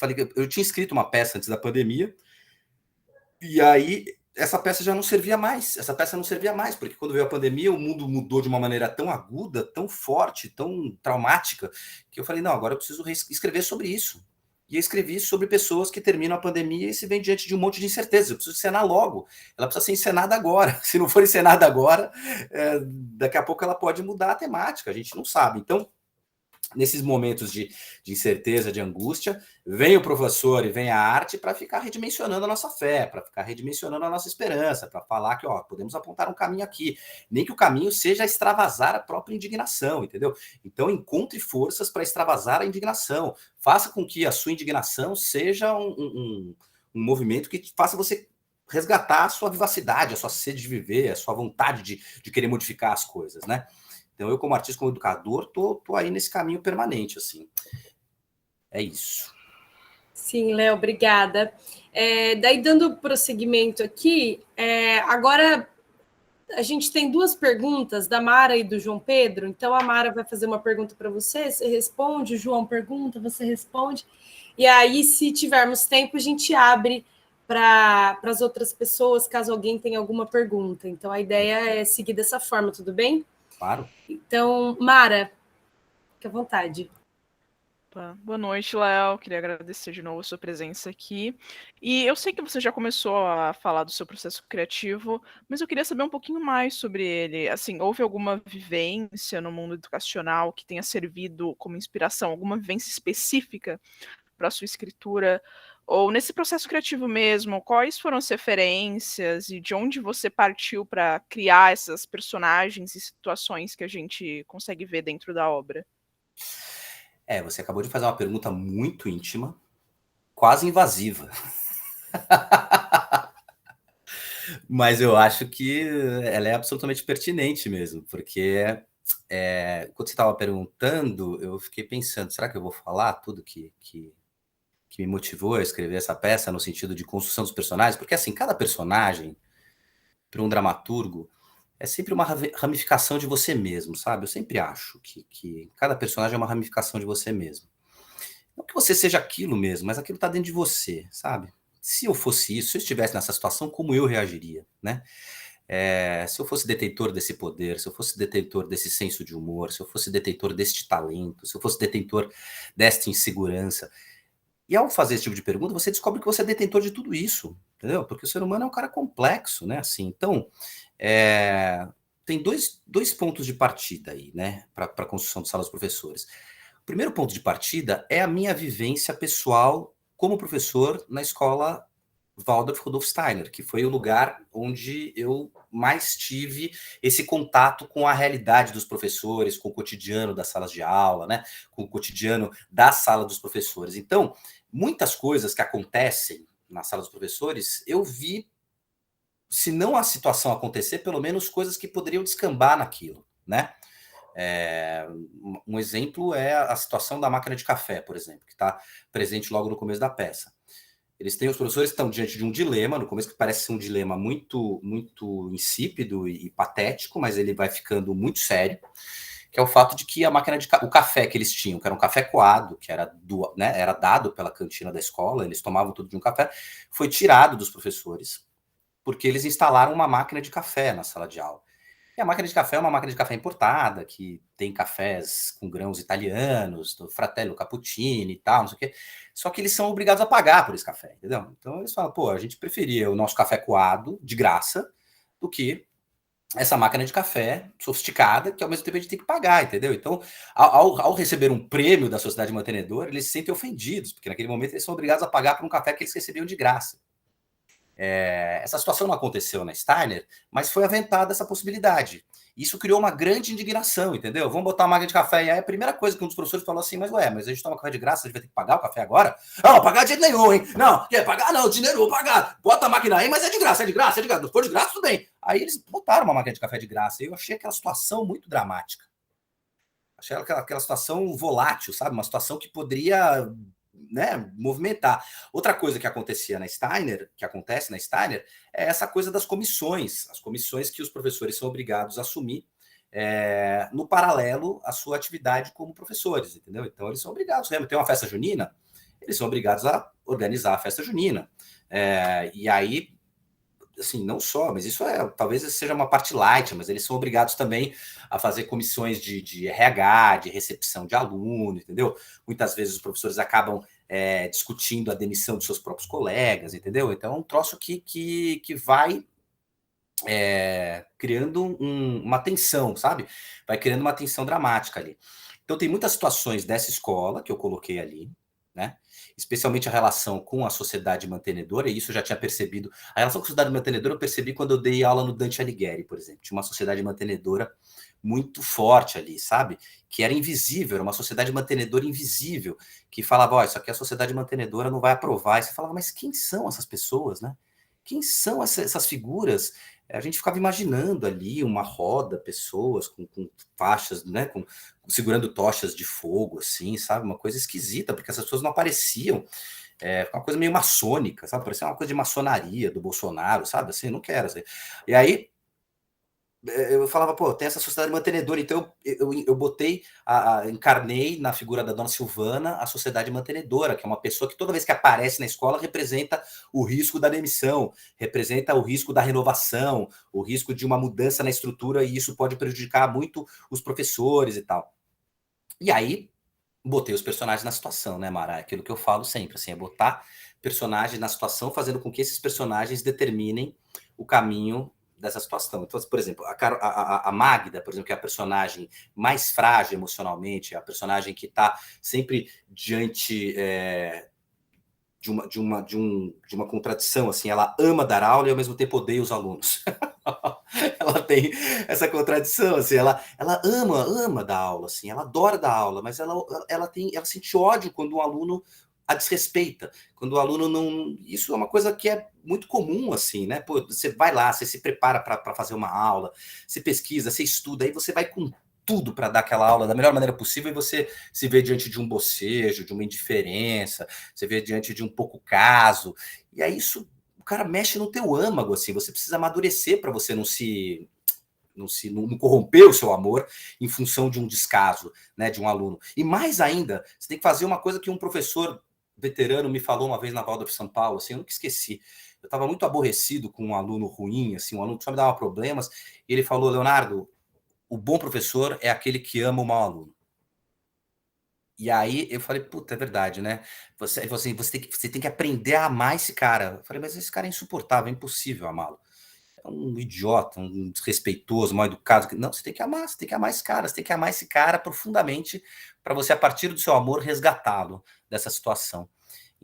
falei que eu tinha escrito uma peça antes da pandemia, e aí essa peça já não servia mais. Essa peça não servia mais, porque quando veio a pandemia, o mundo mudou de uma maneira tão aguda, tão forte, tão traumática, que eu falei, não, agora eu preciso escrever sobre isso. E eu escrevi sobre pessoas que terminam a pandemia e se veem diante de um monte de incertezas. Eu preciso encenar logo. Ela precisa ser encenada agora. Se não for encenada agora, daqui a pouco ela pode mudar a temática. A gente não sabe. Então, nesses momentos de incerteza, de angústia, vem o professor e vem a arte para ficar redimensionando a nossa fé, para ficar redimensionando a nossa esperança, para falar que podemos apontar um caminho aqui, nem que o caminho seja extravasar a própria indignação, entendeu? Então encontre forças para extravasar a indignação, faça com que a sua indignação seja um movimento que faça você resgatar a sua vivacidade, a sua sede de viver, a sua vontade de querer modificar as coisas, né? Então, eu, como artista, como educador, tô aí nesse caminho permanente, assim. É isso. Sim, Léo, obrigada. Daí, dando prosseguimento aqui, agora a gente tem duas perguntas, da Mara e do João Pedro. Então, a Mara vai fazer uma pergunta para você responde, o João pergunta, você responde. E aí, se tivermos tempo, a gente abre para as outras pessoas, caso alguém tenha alguma pergunta. Então, a ideia é seguir dessa forma, tudo bem? Claro. Então, Mara, fique à vontade. Tá. Boa noite, Léo. Queria agradecer de novo a sua presença aqui. E eu sei que você já começou a falar do seu processo criativo, mas eu queria saber um pouquinho mais sobre ele. Assim, houve alguma vivência no mundo educacional que tenha servido como inspiração, alguma vivência específica para a sua escritura? Ou nesse processo criativo mesmo, quais foram as referências e de onde você partiu para criar essas personagens e situações que a gente consegue ver dentro da obra? Você acabou de fazer uma pergunta muito íntima, quase invasiva. Mas eu acho que ela é absolutamente pertinente mesmo, porque quando você estava perguntando, eu fiquei pensando, será que eu vou falar tudo que me motivou a escrever essa peça no sentido de construção dos personagens? Porque, assim, cada personagem, para um dramaturgo, é sempre uma ramificação de você mesmo, sabe? Eu sempre acho que cada personagem é uma ramificação de você mesmo. Não que você seja aquilo mesmo, mas aquilo está dentro de você, sabe? Se eu fosse isso, se eu estivesse nessa situação, como eu reagiria, né? Se eu fosse detentor desse poder, se eu fosse detentor desse senso de humor, se eu fosse detentor deste talento, se eu fosse detentor desta insegurança. E ao fazer esse tipo de pergunta, você descobre que você é detentor de tudo isso, entendeu? Porque o ser humano é um cara complexo, né? Assim, então, tem dois pontos de partida aí, né? Para a construção do Sala dos Professores. O primeiro ponto de partida é a minha vivência pessoal como professor na escola Waldorf Rudolf Steiner, que foi o lugar onde eu mais tive esse contato com a realidade dos professores, com o cotidiano das salas de aula, né? Com o cotidiano da sala dos professores. Então, muitas coisas que acontecem na sala dos professores, eu vi, se não a situação acontecer, pelo menos coisas que poderiam descambar naquilo, né? Um exemplo é a situação da máquina de café, por exemplo, que está presente logo no começo da peça. Os professores estão diante de um dilema, no começo que parece ser um dilema muito, muito insípido e patético, mas ele vai ficando muito sério, que é o fato de que a máquina o café que eles tinham, que era um café coado, que era, era dado pela cantina da escola, eles tomavam tudo de um café, foi tirado dos professores, porque eles instalaram uma máquina de café na sala de aula. E a máquina de café é uma máquina de café importada, que tem cafés com grãos italianos, do Fratello Cappuccino e tal, não sei o quê. Só que eles são obrigados a pagar por esse café, entendeu? Então eles falam, pô, a gente preferia o nosso café coado, de graça, do que essa máquina de café sofisticada, que ao mesmo tempo a gente tem que pagar, entendeu? Então, ao receber um prêmio da sociedade mantenedora, eles se sentem ofendidos, porque naquele momento eles são obrigados a pagar por um café que eles recebiam de graça. Essa situação não aconteceu na Steiner, mas foi aventada essa possibilidade. Isso criou uma grande indignação, entendeu? Vamos botar uma máquina de café. E aí a primeira coisa que um dos professores falou assim, mas a gente toma café de graça, a gente vai ter que pagar o café agora? Não, pagar de jeito nenhum, hein? Não, quer pagar? Não, dinheiro vou pagar. Bota a máquina aí, mas é de graça, é de graça, é de graça. Não for de graça, tudo bem. Aí eles botaram uma máquina de café de graça. E eu achei aquela situação muito dramática. Achei aquela situação volátil, sabe? Uma situação que poderia, né, movimentar. Outra coisa que acontecia na Steiner, que acontece na Steiner, é essa coisa das comissões, as comissões que os professores são obrigados a assumir no paralelo à sua atividade como professores, entendeu? Então eles são obrigados, né? Tem uma festa junina, eles são obrigados a organizar a festa junina. E aí, assim, não só, mas isso talvez seja uma parte light, mas eles são obrigados também a fazer comissões de RH, de recepção de aluno, entendeu? Muitas vezes os professores acabam discutindo a demissão de seus próprios colegas, entendeu? Então é um troço que vai criando uma tensão, sabe? Vai criando uma tensão dramática ali. Então tem muitas situações dessa escola que eu coloquei ali, né? Especialmente a relação com a sociedade mantenedora, e isso eu já tinha percebido. A relação com a sociedade mantenedora eu percebi quando eu dei aula no Dante Alighieri, por exemplo. Tinha uma sociedade mantenedora muito forte ali, sabe? Que era invisível, era uma sociedade mantenedora invisível, que falava, ó, isso aqui a sociedade mantenedora não vai aprovar. E você falava, mas quem são essas pessoas, né? Quem são essas figuras? A gente ficava imaginando ali uma roda, pessoas com faixas, né, segurando tochas de fogo, assim, sabe? Uma coisa esquisita, porque essas pessoas não apareciam. Uma coisa meio maçônica, sabe? Parecia uma coisa de maçonaria do Bolsonaro, sabe? Assim, não quero. Assim. E aí eu falava, pô, tem essa sociedade mantenedora, então eu botei, encarnei na figura da dona Silvana a sociedade mantenedora, que é uma pessoa que toda vez que aparece na escola representa o risco da demissão, representa o risco da renovação, o risco de uma mudança na estrutura, e isso pode prejudicar muito os professores e tal. E aí, botei os personagens na situação, né, Mara? É aquilo que eu falo sempre, assim, é botar personagens na situação, fazendo com que esses personagens determinem o caminho dessa situação. Então, por exemplo, a Magda, por exemplo, que é a personagem mais frágil emocionalmente, é a personagem que está sempre diante de uma contradição, assim, ela ama dar aula e ao mesmo tempo odeia os alunos. Ela tem essa contradição, assim, ela ama dar aula, assim, ela adora dar aula, mas ela sente ódio quando um aluno a desrespeita, quando o aluno não... Isso é uma coisa que é muito comum, assim, né? Pô, você vai lá, você se prepara para fazer uma aula, você pesquisa, você estuda, aí você vai com tudo para dar aquela aula da melhor maneira possível e você se vê diante de um bocejo, de uma indiferença, você vê diante de um pouco caso, e aí isso, o cara mexe no teu âmago, assim, você precisa amadurecer para você não corromper o seu amor em função de um descaso, né, de um aluno. E mais ainda, você tem que fazer uma coisa que um professor veterano me falou uma vez na Waldorf São Paulo, assim, eu nunca esqueci. Eu estava muito aborrecido com um aluno ruim, assim, um aluno que só me dava problemas, e ele falou, Leonardo, o bom professor é aquele que ama o mau aluno. E aí eu falei, puta, é verdade, né? Você tem que aprender a amar esse cara. Eu falei, mas esse cara é insuportável, é impossível amá-lo. É um idiota, um desrespeitoso, mal educado. Não, você tem que amar esse cara, você tem que amar esse cara profundamente para você, a partir do seu amor, resgatá-lo dessa situação.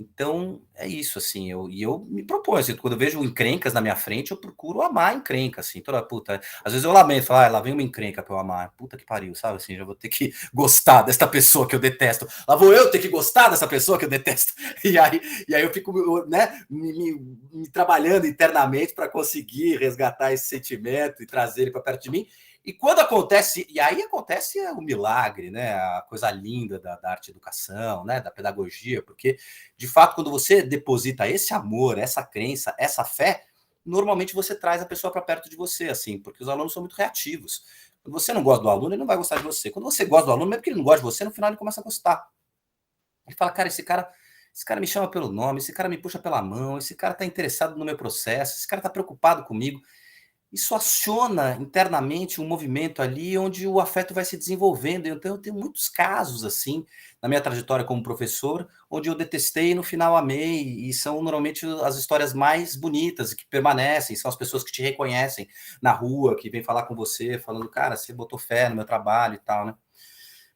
Então, é isso, assim, eu me proponho, assim, quando eu vejo encrencas na minha frente, eu procuro amar a encrenca, assim, toda puta. Às vezes eu lamento, falo, lá vem uma encrenca pra eu amar, puta que pariu, sabe, assim, já vou ter que gostar desta pessoa que eu detesto, lá vou eu ter que gostar dessa pessoa que eu detesto, e aí eu fico, né, me trabalhando internamente para conseguir resgatar esse sentimento e trazer ele para perto de mim. E quando acontece, e aí acontece o milagre, né? A coisa linda da arte-educação, né? Da pedagogia, porque, de fato, quando você deposita esse amor, essa crença, essa fé, normalmente você traz a pessoa para perto de você, assim, porque os alunos são muito reativos. Quando você não gosta do aluno, ele não vai gostar de você. Quando você gosta do aluno, mesmo porque ele não gosta de você, no final ele começa a gostar. Ele fala, cara, esse cara me chama pelo nome, esse cara me puxa pela mão, esse cara está interessado no meu processo, esse cara está preocupado comigo. Isso aciona internamente um movimento ali onde o afeto vai se desenvolvendo. Então, eu tenho muitos casos assim na minha trajetória como professor, onde eu detestei e no final amei, e são normalmente as histórias mais bonitas que permanecem, são as pessoas que te reconhecem na rua, que vêm falar com você, falando, cara, você botou fé no meu trabalho e tal, né?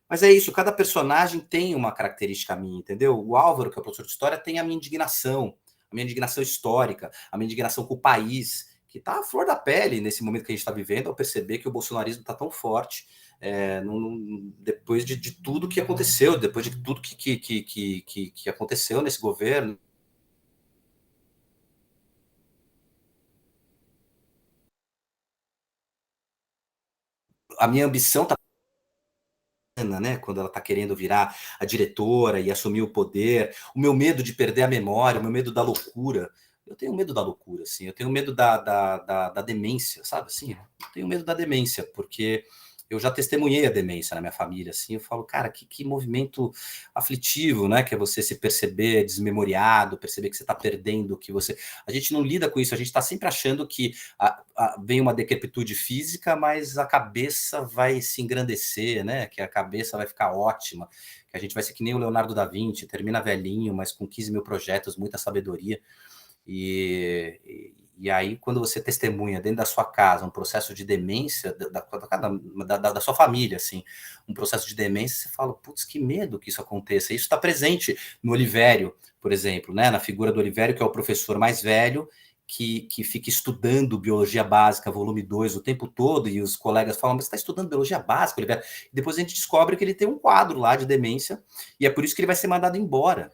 Mas é isso, cada personagem tem uma característica minha, entendeu? O Álvaro, que é o professor de história, tem a minha indignação histórica, a minha indignação com o país, que está à flor da pele nesse momento que a gente está vivendo, ao perceber que o bolsonarismo está tão forte, depois de tudo que aconteceu, depois de tudo que aconteceu nesse governo. A minha ambição está, né, quando ela está querendo virar a diretora e assumir o poder, o meu medo de perder a memória, o meu medo da loucura. Eu tenho medo da loucura, assim, eu tenho medo da demência, sabe, assim, eu tenho medo da demência, porque eu já testemunhei a demência na minha família, assim, eu falo, cara, que movimento aflitivo, né, que é você se perceber desmemoriado, perceber que você está perdendo, que você... A gente não lida com isso, a gente está sempre achando que vem uma decrepitude física, mas a cabeça vai se engrandecer, né, que a cabeça vai ficar ótima, que a gente vai ser que nem o Leonardo da Vinci, termina velhinho, mas com 15 mil projetos, muita sabedoria. E aí, quando você testemunha dentro da sua casa um processo de demência, da sua família, assim, um processo de demência, você fala, putz, que medo que isso aconteça. Isso está presente no Olivério, por exemplo, né? Na figura do Olivério, que é o professor mais velho, que fica estudando Biologia Básica, volume 2, o tempo todo, e os colegas falam, mas você está estudando Biologia Básica, Olivério? E depois a gente descobre que ele tem um quadro lá de demência, e é por isso que ele vai ser mandado embora.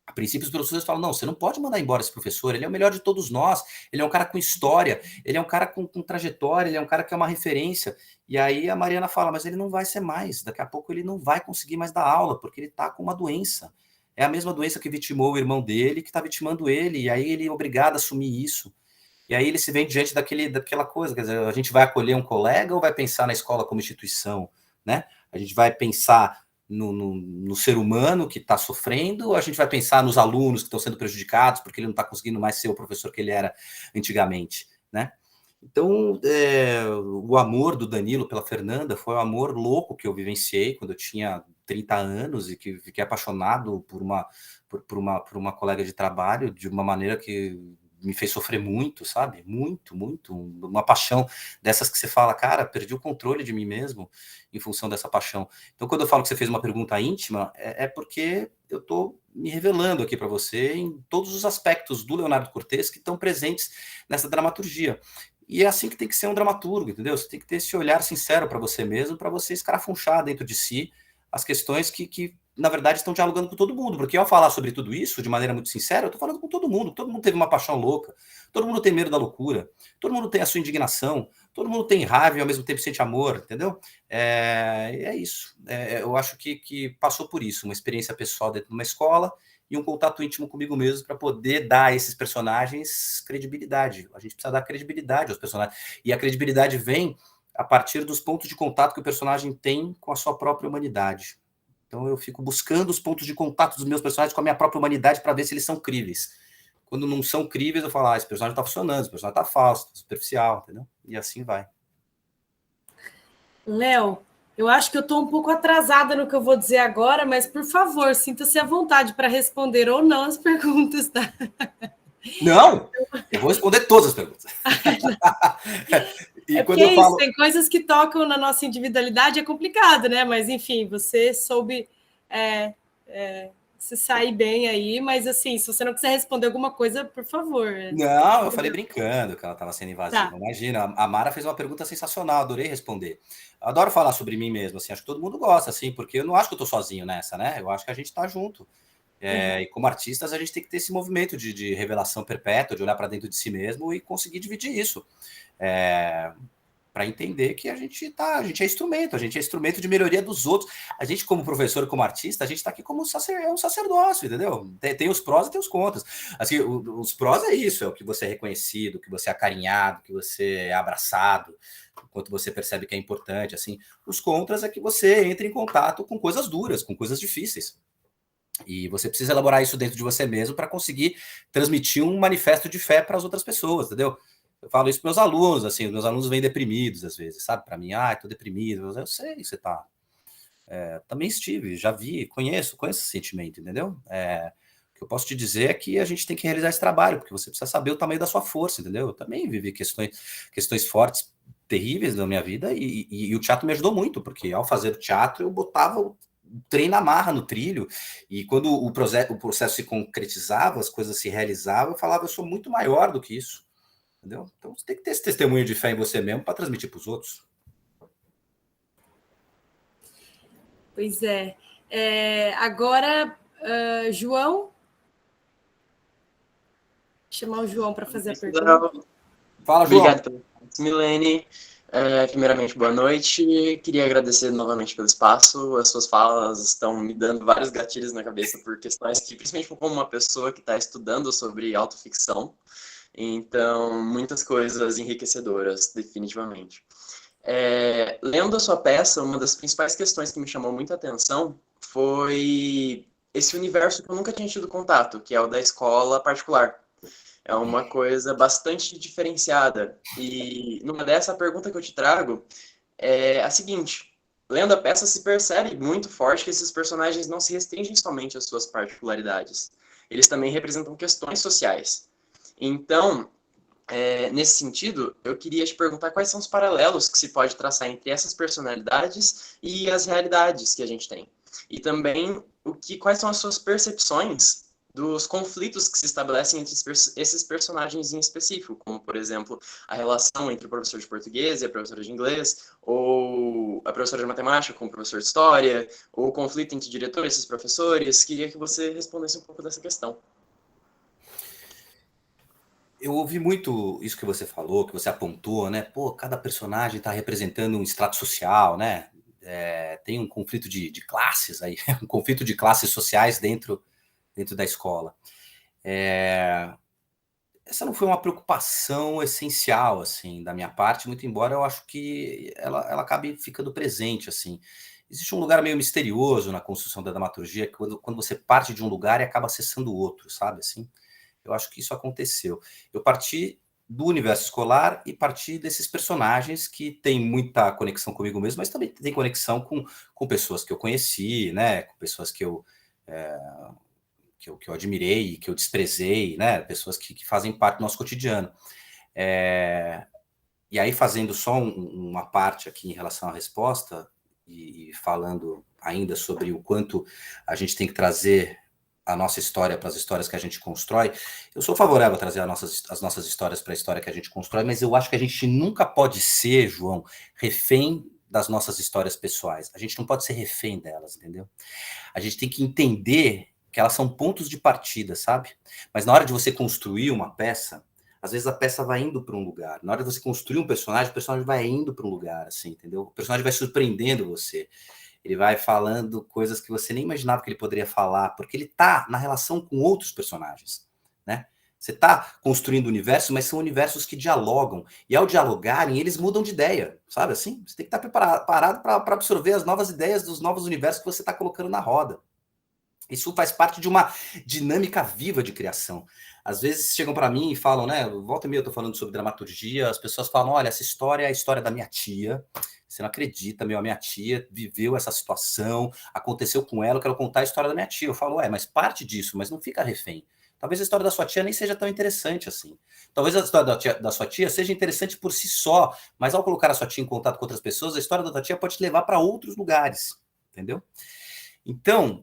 A princípio, os professores falam, não, você não pode mandar embora esse professor, ele é o melhor de todos nós, ele é um cara com história, ele é um cara com trajetória, ele é um cara que é uma referência. E aí a Mariana fala, mas ele não vai ser mais, daqui a pouco ele não vai conseguir mais dar aula, porque ele está com uma doença. É a mesma doença que vitimou o irmão dele, que está vitimando ele, e aí ele é obrigado a assumir isso. E aí ele se vê diante daquela coisa, quer dizer, a gente vai acolher um colega ou vai pensar na escola como instituição, né? A gente vai pensar no ser humano que está sofrendo, ou a gente vai pensar nos alunos que estão sendo prejudicados porque ele não está conseguindo mais ser o professor que ele era antigamente, né? Então, o amor do Danilo pela Fernanda foi um amor louco que eu vivenciei quando eu tinha 30 anos e que fiquei apaixonado por uma colega de trabalho de uma maneira que me fez sofrer muito, sabe? Muito, muito. Uma paixão dessas que você fala, cara, perdi o controle de mim mesmo em função dessa paixão. Então, quando eu falo que você fez uma pergunta íntima, é porque eu estou me revelando aqui para você em todos os aspectos do Leonardo Cortez que estão presentes nessa dramaturgia. E é assim que tem que ser um dramaturgo, entendeu? Você tem que ter esse olhar sincero para você mesmo, para você escarafunchar dentro de si as questões que na verdade, estão dialogando com todo mundo, porque ao falar sobre tudo isso, de maneira muito sincera, eu estou falando com todo mundo teve uma paixão louca, todo mundo tem medo da loucura, todo mundo tem a sua indignação, todo mundo tem raiva e ao mesmo tempo sente amor, entendeu? É isso. Eu acho que passou por isso, uma experiência pessoal dentro de uma escola e um contato íntimo comigo mesmo para poder dar a esses personagens credibilidade. A gente precisa dar credibilidade aos personagens. E a credibilidade vem a partir dos pontos de contato que o personagem tem com a sua própria humanidade. Então eu fico buscando os pontos de contato dos meus personagens com a minha própria humanidade para ver se eles são críveis. Quando não são críveis, eu falo, esse personagem está funcionando, esse personagem está falso, tá superficial, entendeu? E assim vai. Léo, eu acho que eu estou um pouco atrasada no que eu vou dizer agora, mas, por favor, sinta-se à vontade para responder ou não as perguntas. Tá? Não, eu vou responder todas as perguntas. E quando eu falo... tem coisas que tocam na nossa individualidade, é complicado, né? Mas, enfim, você soube se sair bem aí, mas assim, se você não quiser responder alguma coisa, por favor. Não, eu falei brincando que ela estava sendo invasiva. Tá. Imagina, a Mara fez uma pergunta sensacional, adorei responder. Eu adoro falar sobre mim mesmo, assim, acho que todo mundo gosta, assim, porque eu não acho que eu tô sozinho nessa, né? Eu acho que a gente tá junto. E como artistas, a gente tem que ter esse movimento de revelação perpétua, de olhar para dentro de si mesmo e conseguir dividir isso. Para entender que a gente é instrumento de melhoria dos outros. A gente, como professor, como artista, a gente está aqui como um sacerdócio, entendeu? Tem os prós e tem os contras. Assim, os prós é isso, é o que você é reconhecido, que você é acarinhado, que você é abraçado, o quanto você percebe que é importante. Assim, os contras é que você entra em contato com coisas duras, com coisas difíceis. E você precisa elaborar isso dentro de você mesmo para conseguir transmitir um manifesto de fé para as outras pessoas, entendeu? Eu falo isso para meus alunos, assim, meus alunos vêm deprimidos às vezes, sabe? Para mim, tô deprimido. Eu sei que você tá. Também estive, já vi, conheço esse sentimento, entendeu? O que eu posso te dizer é que a gente tem que realizar esse trabalho, porque você precisa saber o tamanho da sua força, entendeu? Eu também vivi questões fortes, terríveis na minha vida, e o teatro me ajudou muito, porque ao fazer o teatro eu botava o trem na marra, no trilho, e quando o processo se concretizava, as coisas se realizavam, eu falava, eu sou muito maior do que isso. Entendeu? Então você tem que ter esse testemunho de fé em você mesmo para transmitir para os outros. Pois é. Agora, João. Chamar o João para fazer a pergunta. Fala, João. Obrigado pelo Milene. Primeiramente, boa noite. Queria agradecer novamente pelo espaço. As suas falas estão me dando vários gatilhos na cabeça por questões que, principalmente como uma pessoa que está estudando sobre autoficção, então, muitas coisas enriquecedoras, definitivamente. Lendo a sua peça, uma das principais questões que me chamou muita atenção foi esse universo que eu nunca tinha tido contato, que é o da escola particular. É uma coisa bastante diferenciada. E numa dessa, a pergunta que eu te trago é a seguinte. Lendo a peça, se percebe muito forte que esses personagens não se restringem somente às suas particularidades. Eles também representam questões sociais. Então, nesse sentido, eu queria te perguntar quais são os paralelos que se pode traçar entre essas personalidades e as realidades que a gente tem. E também quais são as suas percepções dos conflitos que se estabelecem entre esses personagens em específico, como, por exemplo, a relação entre o professor de português e a professora de inglês, ou a professora de matemática com o professor de história, ou o conflito entre diretores e esses professores. Queria que você respondesse um pouco dessa questão. Eu ouvi muito isso que você falou, que você apontou, né? Pô, cada personagem está representando um estrato social, né? Tem um conflito de classes aí, um conflito de classes sociais dentro da escola. Essa não foi uma preocupação essencial, assim, da minha parte, muito embora eu acho que ela acabe ficando presente, assim. Existe um lugar meio misterioso na construção da dramaturgia, que quando você parte de um lugar e acaba acessando o outro, sabe, assim? Eu acho que isso aconteceu. Eu parti do universo escolar e parti desses personagens que têm muita conexão comigo mesmo, mas também tem conexão com pessoas que eu conheci, né? Com pessoas que eu admirei, que eu desprezei, né? Pessoas que fazem parte do nosso cotidiano. E aí, fazendo só uma parte aqui em relação à resposta e falando ainda sobre o quanto a gente tem que trazer a nossa história para as histórias que a gente constrói, eu sou favorável a trazer as nossas histórias para a história que a gente constrói, mas eu acho que a gente nunca pode ser, João, refém das nossas histórias pessoais. A gente não pode ser refém delas, entendeu? A gente tem que entender que elas são pontos de partida, sabe? Mas na hora de você construir uma peça, às vezes a peça vai indo para um lugar. Na hora de você construir um personagem, o personagem vai indo para um lugar, assim, entendeu? O personagem vai surpreendendo você. Ele vai falando coisas que você nem imaginava que ele poderia falar, porque ele está na relação com outros personagens, né? Você está construindo o universo, mas são universos que dialogam. E ao dialogarem, eles mudam de ideia, sabe assim? Você tem que estar preparado para absorver as novas ideias dos novos universos que você está colocando na roda. Isso faz parte de uma dinâmica viva de criação. Às vezes chegam para mim e falam, né? Volta e meia eu estou falando sobre dramaturgia, as pessoas falam, olha, essa história é a história da minha tia. Você não acredita, a minha tia viveu essa situação, aconteceu com ela, eu quero contar a história da minha tia. Eu falo, mas parte disso, mas não fica refém. Talvez a história da sua tia nem seja tão interessante assim. Talvez a história da sua tia seja interessante por si só, mas ao colocar a sua tia em contato com outras pessoas, a história da tua tia pode te levar para outros lugares, entendeu? Então,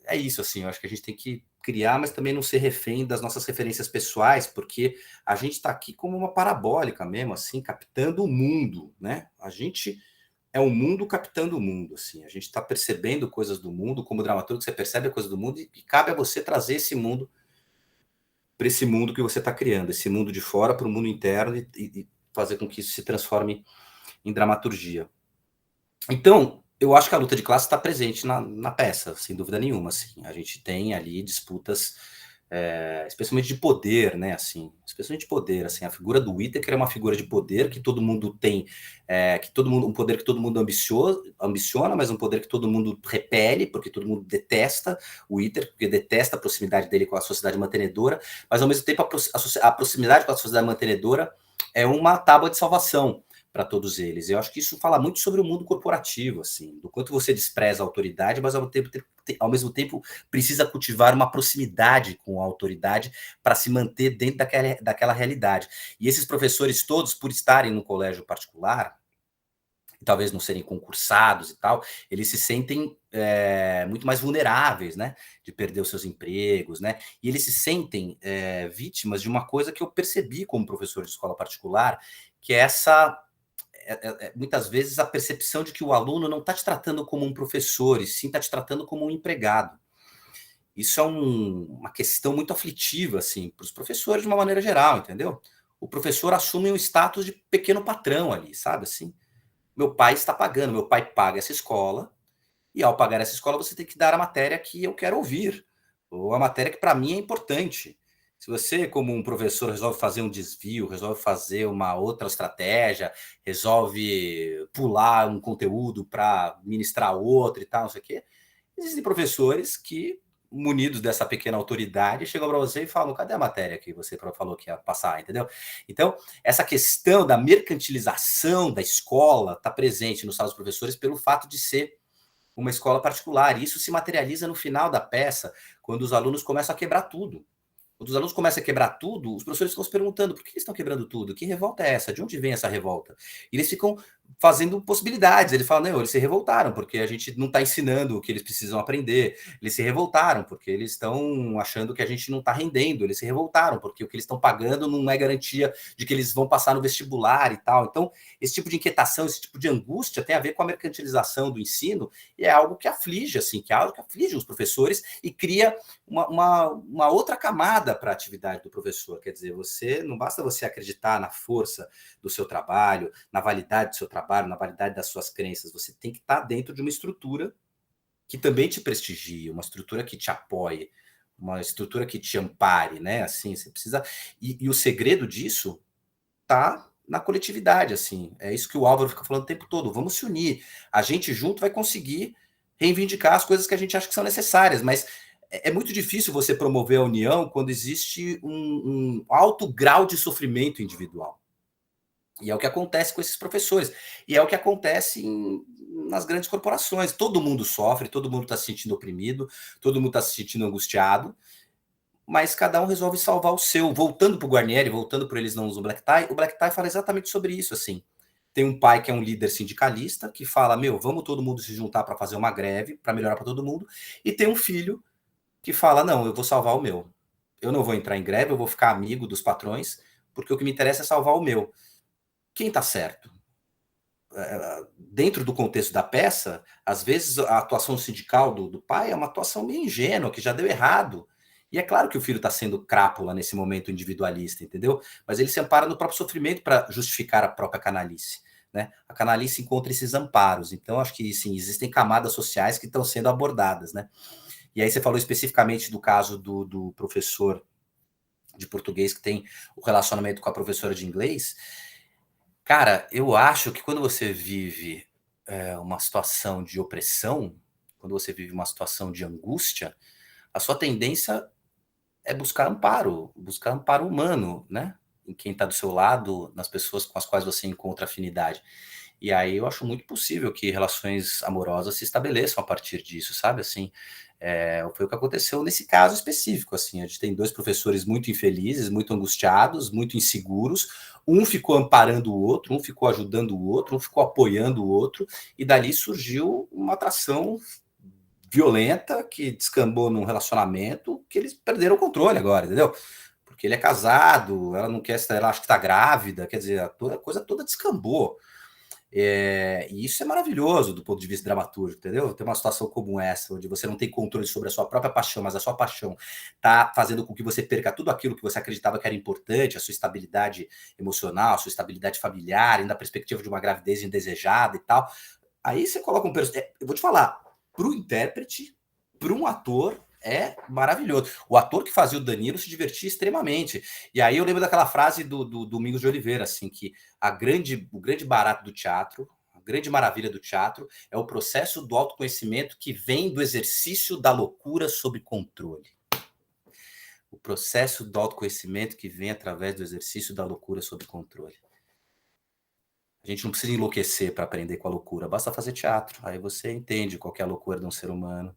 é isso, assim, eu acho que a gente tem que criar, mas também não ser refém das nossas referências pessoais, porque a gente está aqui como uma parabólica mesmo, assim, captando o mundo, né? A gente é o mundo captando o mundo, assim, a gente está percebendo coisas do mundo, como dramaturgo você percebe a coisa do mundo e cabe a você trazer esse mundo para esse mundo que você está criando, esse mundo de fora para o mundo interno e fazer com que isso se transforme em dramaturgia. Então, eu acho que a luta de classe está presente na peça, sem dúvida nenhuma. Assim. A gente tem ali disputas, especialmente de poder, né? Assim, especialmente de poder. Assim, a figura do Whittaker é uma figura de poder que todo mundo tem, um poder que todo mundo ambiciona, mas um poder que todo mundo repele, porque todo mundo detesta o Whittaker, porque detesta a proximidade dele com a sociedade mantenedora, mas ao mesmo tempo a proximidade com a sociedade mantenedora é uma tábua de salvação para todos eles. Eu acho que isso fala muito sobre o mundo corporativo, assim, do quanto você despreza a autoridade, mas ao mesmo tempo precisa cultivar uma proximidade com a autoridade para se manter dentro daquela realidade. E esses professores todos, por estarem no colégio particular, talvez não serem concursados e tal, eles se sentem muito mais vulneráveis, né, de perder os seus empregos, né, e eles se sentem vítimas de uma coisa que eu percebi como professor de escola particular, que é muitas vezes a percepção de que o aluno não está te tratando como um professor, e sim está te tratando como um empregado. Isso é uma questão muito aflitiva, assim, para os professores de uma maneira geral, entendeu? O professor assume um status de pequeno patrão ali, sabe assim? Meu pai está pagando, meu pai paga essa escola, e ao pagar essa escola você tem que dar a matéria que eu quero ouvir, ou a matéria que para mim é importante. Se você, como um professor, resolve fazer um desvio, resolve fazer uma outra estratégia, resolve pular um conteúdo para ministrar outro e tal, não sei o quê, existem professores que, munidos dessa pequena autoridade, chegam para você e falam, cadê a matéria que você falou que ia passar, entendeu? Então, essa questão da mercantilização da escola está presente nos salas dos professores pelo fato de ser uma escola particular. E isso se materializa no final da peça, quando os alunos começam a quebrar tudo. Quando os alunos começam a quebrar tudo, os professores ficam se perguntando por que eles estão quebrando tudo? Que revolta é essa? De onde vem essa revolta? E eles ficam fazendo possibilidades. Eles falam, não, eles se revoltaram porque a gente não está ensinando o que eles precisam aprender. Eles se revoltaram porque eles estão achando que a gente não está rendendo. Eles se revoltaram porque o que eles estão pagando não é garantia de que eles vão passar no vestibular e tal. Então, esse tipo de inquietação, esse tipo de angústia tem a ver com a mercantilização do ensino e é algo que aflige, assim, que é algo que aflige os professores e cria uma outra camada para a atividade do professor. Quer dizer, não basta você acreditar na força do seu trabalho, na validade do seu trabalho, na validade das suas crenças. Você tem que estar dentro de uma estrutura que também te prestigie, uma estrutura que te apoie, uma estrutura que te ampare, né? Assim, você precisa. E o segredo disso está na coletividade, assim. É isso que o Álvaro fica falando o tempo todo. Vamos se unir. A gente junto vai conseguir reivindicar as coisas que a gente acha que são necessárias, mas é muito difícil você promover a união quando existe um alto grau de sofrimento individual. E é o que acontece com esses professores. E é o que acontece nas grandes corporações. Todo mundo sofre, todo mundo está se sentindo oprimido, todo mundo está se sentindo angustiado, mas cada um resolve salvar o seu. Voltando para o Guarnieri, voltando para Eles Não Usam Black Tie, o Black Tie fala exatamente sobre isso, assim. Tem um pai que é um líder sindicalista, que fala, vamos todo mundo se juntar para fazer uma greve, para melhorar para todo mundo, e tem um filho que fala, não, eu vou salvar o meu. Eu não vou entrar em greve, eu vou ficar amigo dos patrões, porque o que me interessa é salvar o meu. Quem está certo? Dentro do contexto da peça, às vezes a atuação sindical do pai é uma atuação meio ingênua, que já deu errado. E é claro que o filho está sendo crápula nesse momento individualista, entendeu? Mas ele se ampara no próprio sofrimento para justificar a própria canalice. Né? A canalice encontra esses amparos. Então, acho que sim, existem camadas sociais que estão sendo abordadas, né? E aí você falou especificamente do caso do professor de português que tem o relacionamento com a professora de inglês. Cara, eu acho que quando você vive uma situação de opressão, quando você vive uma situação de angústia, a sua tendência é buscar amparo humano, né? Em quem está do seu lado, nas pessoas com as quais você encontra afinidade. E aí eu acho muito possível que relações amorosas se estabeleçam a partir disso, sabe? Assim, foi o que aconteceu nesse caso específico. Assim, a gente tem 2 professores muito infelizes, muito angustiados, muito inseguros. Um ficou amparando o outro, um ficou ajudando o outro, um ficou apoiando o outro, e dali surgiu uma atração violenta que descambou num relacionamento que eles perderam o controle agora, entendeu? Porque ele é casado, ela não quer, ela acha que está grávida, quer dizer, a coisa toda descambou. E isso é maravilhoso do ponto de vista dramatúrgico, entendeu? Ter uma situação como essa, onde você não tem controle sobre a sua própria paixão, mas a sua paixão está fazendo com que você perca tudo aquilo que você acreditava que era importante, a sua estabilidade emocional, a sua estabilidade familiar, ainda a perspectiva de uma gravidez indesejada e tal. Aí você coloca um personagem. Eu vou te falar, para o intérprete, para um ator, é maravilhoso. O ator que fazia o Danilo se divertia extremamente. E aí eu lembro daquela frase do Domingos de Oliveira, assim, que o grande barato do teatro, a grande maravilha do teatro é o processo do autoconhecimento que vem do exercício da loucura sob controle. O processo do autoconhecimento que vem através do exercício da loucura sob controle. A gente não precisa enlouquecer para aprender com a loucura, basta fazer teatro. Aí você entende qual que é a loucura de um ser humano.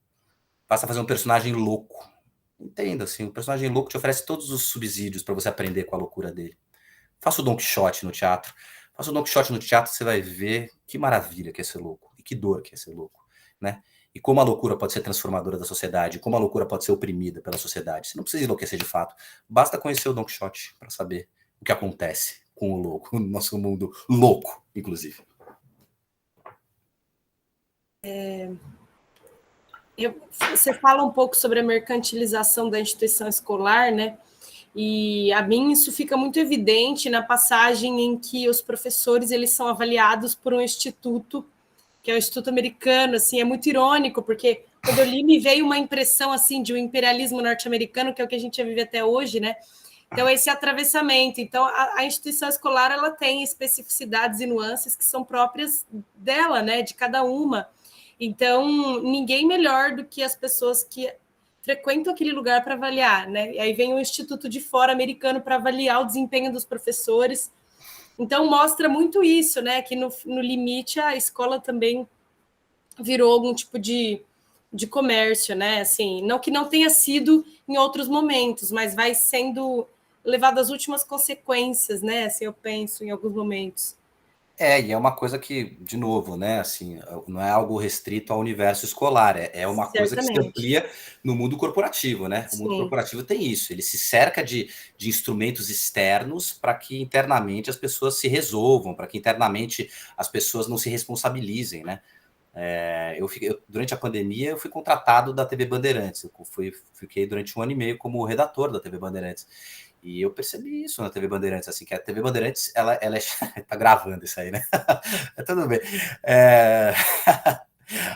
Basta fazer um personagem louco. Entenda, assim, o personagem louco te oferece todos os subsídios para você aprender com a loucura dele. Faça o Don Quixote no teatro. Faça o Don Quixote no teatro, você vai ver que maravilha que é ser louco. E que dor que é ser louco, né? E como a loucura pode ser transformadora da sociedade, como a loucura pode ser oprimida pela sociedade. Você não precisa enlouquecer de fato. Basta conhecer o Don Quixote para saber o que acontece com o louco, no nosso mundo louco, inclusive. Você fala um pouco sobre a mercantilização da instituição escolar, né? E a mim isso fica muito evidente na passagem em que os professores eles são avaliados por um instituto, que é o Instituto Americano. Assim, é muito irônico, porque quando eu li me veio uma impressão assim de um imperialismo norte-americano, que é o que a gente vive até hoje, né? Então, esse atravessamento. Então, a instituição escolar ela tem especificidades e nuances que são próprias dela, né? De cada uma. Então, ninguém melhor do que as pessoas que frequentam aquele lugar para avaliar, né? E aí vem um instituto de fora americano para avaliar o desempenho dos professores. Então, mostra muito isso, né? Que no limite a escola também virou algum tipo de comércio, né? Assim, não que não tenha sido em outros momentos, mas vai sendo levado às últimas consequências, né? Assim, eu penso em alguns momentos. E é uma coisa que, de novo, né, assim, não é algo restrito ao universo escolar, é uma coisa que se amplia no mundo corporativo, né? O mundo corporativo tem isso, ele se cerca de instrumentos externos para que internamente as pessoas se resolvam, para que internamente as pessoas não se responsabilizem, né? Durante a pandemia, eu fui contratado da TV Bandeirantes, fiquei durante 1 ano e meio como redator da TV Bandeirantes. E eu percebi isso na TV Bandeirantes, assim, que a TV Bandeirantes, ela é... tá gravando isso aí, né? Tudo bem.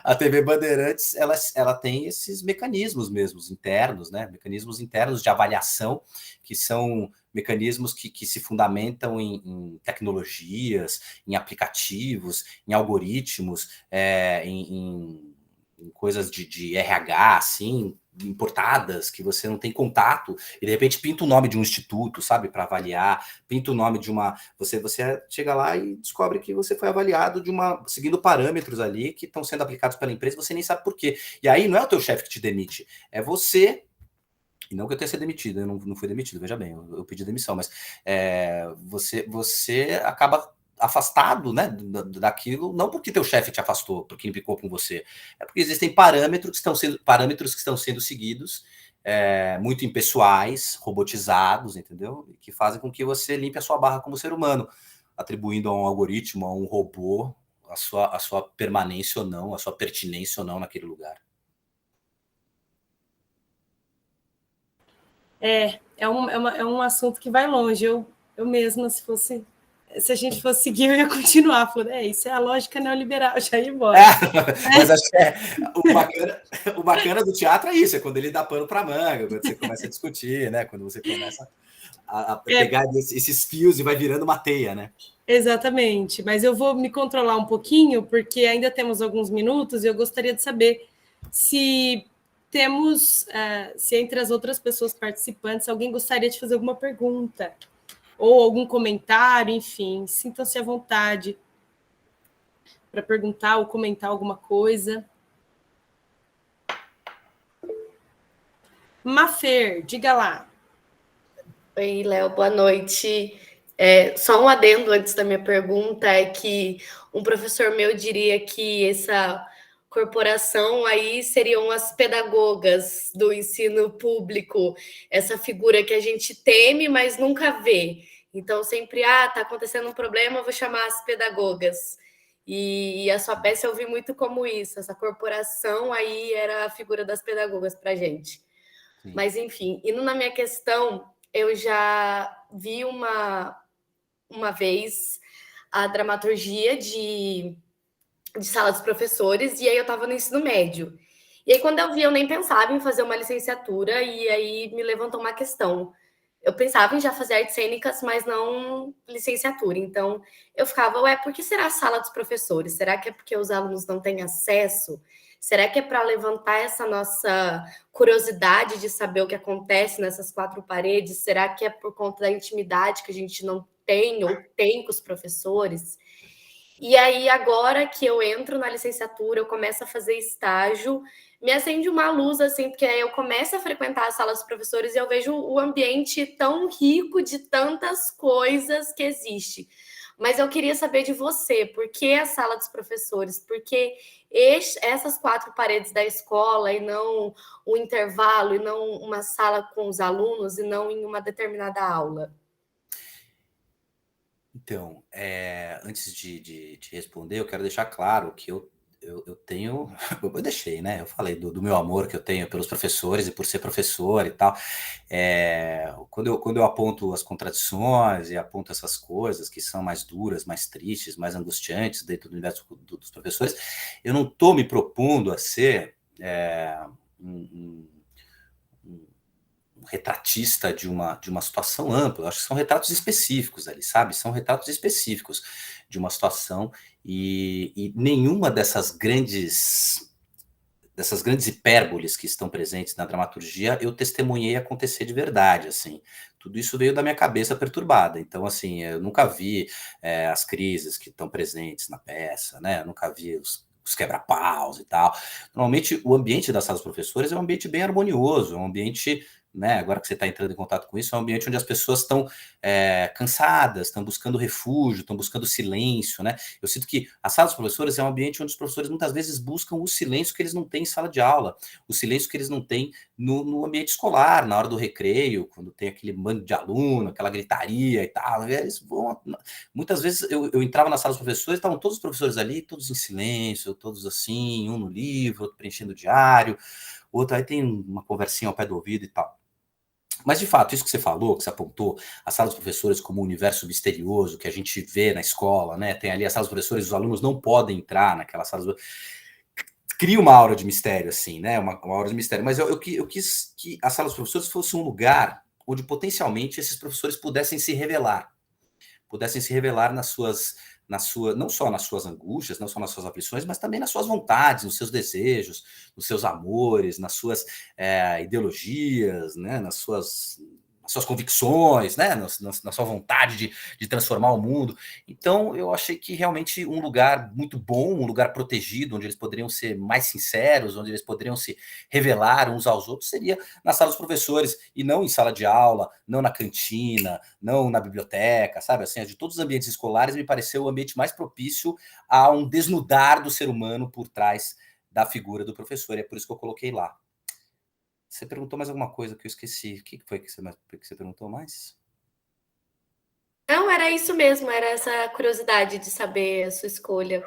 A TV Bandeirantes, ela tem esses mecanismos mesmos, internos, né? Mecanismos internos de avaliação, que são mecanismos que se fundamentam em tecnologias, em aplicativos, em algoritmos, em coisas de RH, assim, importadas, que você não tem contato, e de repente pinta o nome de um instituto, sabe, para avaliar, pinta o nome de uma... Você chega lá e descobre que você foi avaliado seguindo parâmetros ali que estão sendo aplicados pela empresa, você nem sabe por quê. E aí não é o teu chefe que te demite, é você... E não que eu tenha sido demitido, eu não fui demitido, veja bem, eu pedi demissão, mas você acaba afastado, né, daquilo, não porque teu chefe te afastou, porque implicou com você, é porque existem parâmetros que estão sendo seguidos, muito impessoais, robotizados, entendeu? Que fazem com que você limpe a sua barra como ser humano, atribuindo a um algoritmo, a um robô, a sua permanência ou não, a sua pertinência ou não naquele lugar. É um assunto que vai longe. Eu mesma, se a gente fosse seguir, eu ia continuar falando, isso é a lógica neoliberal, já ia embora. Mas acho que o bacana do teatro é isso, é quando ele dá pano para manga, quando você começa a discutir, né? Quando você começa a pegar esses fios e vai virando uma teia, né? Exatamente, mas eu vou me controlar um pouquinho, porque ainda temos alguns minutos e eu gostaria de saber se entre as outras pessoas participantes, alguém gostaria de fazer alguma pergunta ou algum comentário, enfim, sintam-se à vontade para perguntar ou comentar alguma coisa. Mafer, diga lá. Oi, Léo, boa noite. Só um adendo antes da minha pergunta, é que um professor meu diria que essa corporação aí seriam as pedagogas do ensino público, essa figura que a gente teme, mas nunca vê. Então, sempre, tá acontecendo um problema, eu vou chamar as pedagogas. E a sua peça eu vi muito como isso, essa corporação aí era a figura das pedagogas para a gente. Sim. Mas, enfim, indo na minha questão, eu já vi uma vez a dramaturgia de sala dos professores, e aí eu estava no ensino médio. E aí, quando eu vi, eu nem pensava em fazer uma licenciatura, e aí me levantou uma questão. Eu pensava em já fazer artes cênicas, mas não licenciatura. Então, eu ficava, por que será a sala dos professores? Será que é porque os alunos não têm acesso? Será que é para levantar essa nossa curiosidade de saber o que acontece nessas quatro paredes? Será que é por conta da intimidade que a gente não tem ou tem com os professores? E aí, agora que eu entro na licenciatura, eu começo a fazer estágio, me acende uma luz, assim, porque aí eu começo a frequentar as salas dos professores e eu vejo o ambiente tão rico de tantas coisas que existe. Mas eu queria saber de você, por que a sala dos professores? Por que essas quatro paredes da escola e não o intervalo, e não uma sala com os alunos, e não em uma determinada aula? Então, antes de responder, eu quero deixar claro que eu tenho, eu deixei, né? Eu falei do meu amor que eu tenho pelos professores e por ser professor e tal. Quando eu aponto as contradições e aponto essas coisas que são mais duras, mais tristes, mais angustiantes dentro do universo dos professores, eu não estou me propondo a ser um retratista de uma situação ampla. Eu acho que são retratos específicos ali, sabe? São retratos específicos de uma situação e nenhuma dessas grandes hipérboles que estão presentes na dramaturgia eu testemunhei acontecer de verdade, assim. Tudo isso veio da minha cabeça perturbada. Então, assim, eu nunca vi as crises que estão presentes na peça, né? Eu nunca vi os quebra-paus e tal. Normalmente, o ambiente da sala dos professores é um ambiente bem harmonioso, é um ambiente, né, agora que você está entrando em contato com isso, é um ambiente onde as pessoas estão cansadas, estão buscando refúgio, estão buscando silêncio, né? Eu sinto que a sala dos professores é um ambiente onde os professores muitas vezes buscam o silêncio que eles não têm em sala de aula, o silêncio que eles não têm no ambiente escolar, na hora do recreio, quando tem aquele bando de aluno, aquela gritaria e tal. Eles vão, muitas vezes eu entrava na sala dos professores, estavam todos os professores ali, todos em silêncio, todos assim, um no livro, outro preenchendo o diário, outro aí tem uma conversinha ao pé do ouvido e tal. Mas, de fato, isso que você falou, que você apontou, a sala dos professores como um universo misterioso que a gente vê na escola, né? Tem ali a sala dos professores, os alunos não podem entrar naquela sala. Cria uma aura de mistério, assim, né? Uma aura de mistério. Mas eu quis que a sala dos professores fosse um lugar onde potencialmente esses professores pudessem se revelar não só nas suas angústias, não só nas suas aflições, mas também nas suas vontades, nos seus desejos, nos seus amores, nas suas ideologias, né, nas suas convicções, né, na sua vontade de transformar o mundo. Então, eu achei que realmente um lugar muito bom, um lugar protegido, onde eles poderiam ser mais sinceros, onde eles poderiam se revelar uns aos outros, seria na sala dos professores, e não em sala de aula, não na cantina, não na biblioteca, sabe? Assim, de todos os ambientes escolares, me pareceu o ambiente mais propício a um desnudar do ser humano por trás da figura do professor, e é por isso que eu coloquei lá. Você perguntou mais alguma coisa que eu esqueci. O que foi que você perguntou mais? Não, era isso mesmo, era essa curiosidade de saber a sua escolha.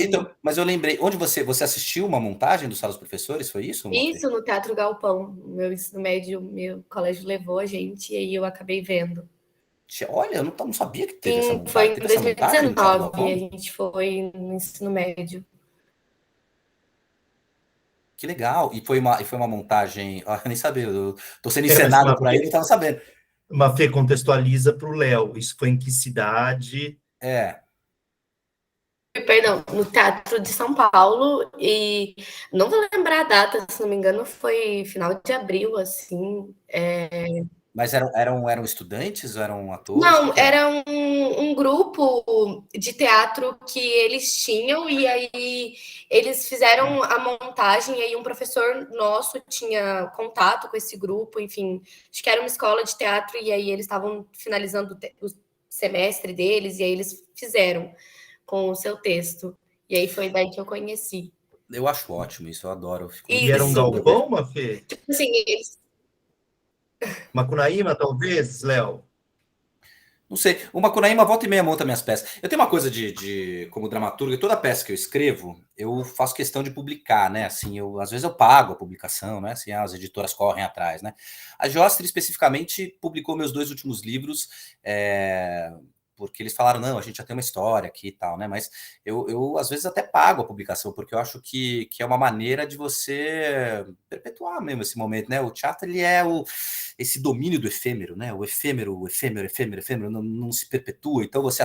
Então, mas eu lembrei, onde você assistiu uma montagem do Sala dos Professores, foi isso? Isso, no Teatro Galpão. Meu ensino médio, meu colégio levou a gente, e aí eu acabei vendo. Olha, eu não sabia que teve essa montagem. Foi em Teve essa montagem no Teatro 2019, Galpão? a gente foi no ensino médio. Que legal. E foi uma montagem... Eu nem sabia, eu tô sendo encenado por aí, eu não estava sabendo. Mafê, contextualiza para o Léo. Isso foi em que cidade? Perdão, no Teatro de São Paulo, e não vou lembrar a data, se não me engano, foi final de abril, assim. Mas eram estudantes ou eram atores? Não, era um grupo de teatro que eles tinham, e aí eles fizeram a montagem, e aí um professor nosso tinha contato com esse grupo, enfim, acho que era uma escola de teatro, e aí eles estavam finalizando o semestre deles, e aí eles fizeram com o seu texto. E aí foi daí que eu conheci. Eu acho ótimo isso, eu adoro. Eu fico muito E era um Isso. galpão, Mafê? Tipo assim, eles- Macunaíma, talvez, Léo? Não sei, o Macunaíma volta e meia monta minhas peças. Eu tenho uma coisa como dramaturgo, toda peça que eu escrevo, eu faço questão de publicar, né? Assim, às vezes eu pago a publicação, né? Assim, as editoras correm atrás, né? A Giostre, especificamente, publicou meus 2 últimos livros, porque eles falaram, não, a gente já tem uma história aqui e tal, né? Mas eu às vezes até pago a publicação, porque eu acho que é uma maneira de você perpetuar mesmo esse momento, né? O teatro, ele é esse domínio do efêmero, né? O efêmero, não se perpetua. Então você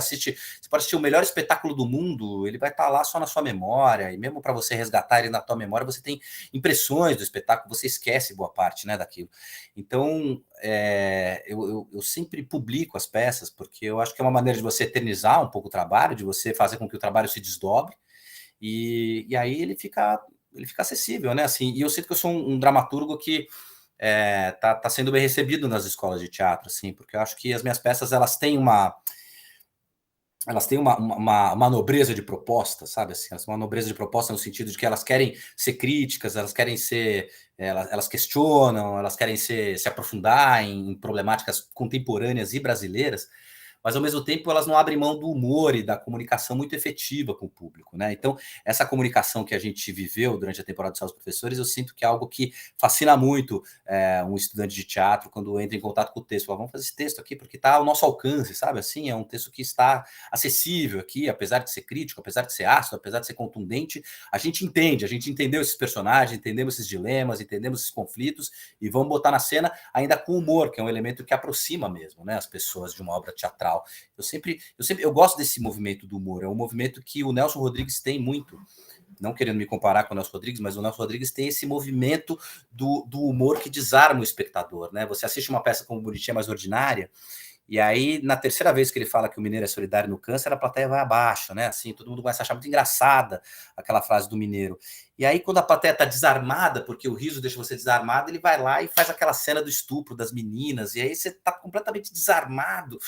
pode assistir o melhor espetáculo do mundo, ele vai estar lá só na sua memória, e mesmo para você resgatar ele na tua memória, você tem impressões do espetáculo, você esquece boa parte, né, daquilo. Então, eu sempre publico as peças, porque eu acho que é uma maneira de você eternizar um pouco o trabalho, de você fazer com que o trabalho se desdobre, e aí ele fica acessível, né? Assim, e eu sinto que eu sou um dramaturgo que tá sendo bem recebido nas escolas de teatro, assim, porque eu acho que as minhas peças elas têm uma nobreza de proposta, sabe? Assim, elas têm uma nobreza de proposta no sentido de que elas querem ser críticas, elas querem ser, elas questionam, elas querem se aprofundar em problemáticas contemporâneas e brasileiras, mas ao mesmo tempo elas não abrem mão do humor e da comunicação muito efetiva com o público, né? Então, essa comunicação que a gente viveu durante a temporada de Sala dos Professores, eu sinto que é algo que fascina muito um estudante de teatro quando entra em contato com o texto. Fala, vamos fazer esse texto aqui porque está ao nosso alcance, sabe? Assim, é um texto que está acessível aqui, apesar de ser crítico, apesar de ser ácido, apesar de ser contundente, a gente entendeu esses personagens, entendemos esses dilemas, entendemos esses conflitos e vamos botar na cena ainda com humor, que é um elemento que aproxima mesmo, né, as pessoas de uma obra teatral. Eu gosto desse movimento do humor, é um movimento que o Nelson Rodrigues tem muito, não querendo me comparar com o Nelson Rodrigues, mas o Nelson Rodrigues tem esse movimento do humor que desarma o espectador, né? Você assiste uma peça como Bonitinha Mais Ordinária, e aí, na terceira vez que ele fala que o mineiro é solidário no câncer, a plateia vai abaixo, né? Assim, todo mundo começa a achar muito engraçada aquela frase do mineiro. E aí, quando a plateia está desarmada, porque o riso deixa você desarmado, ele vai lá e faz aquela cena do estupro das meninas, e aí você está completamente desarmado.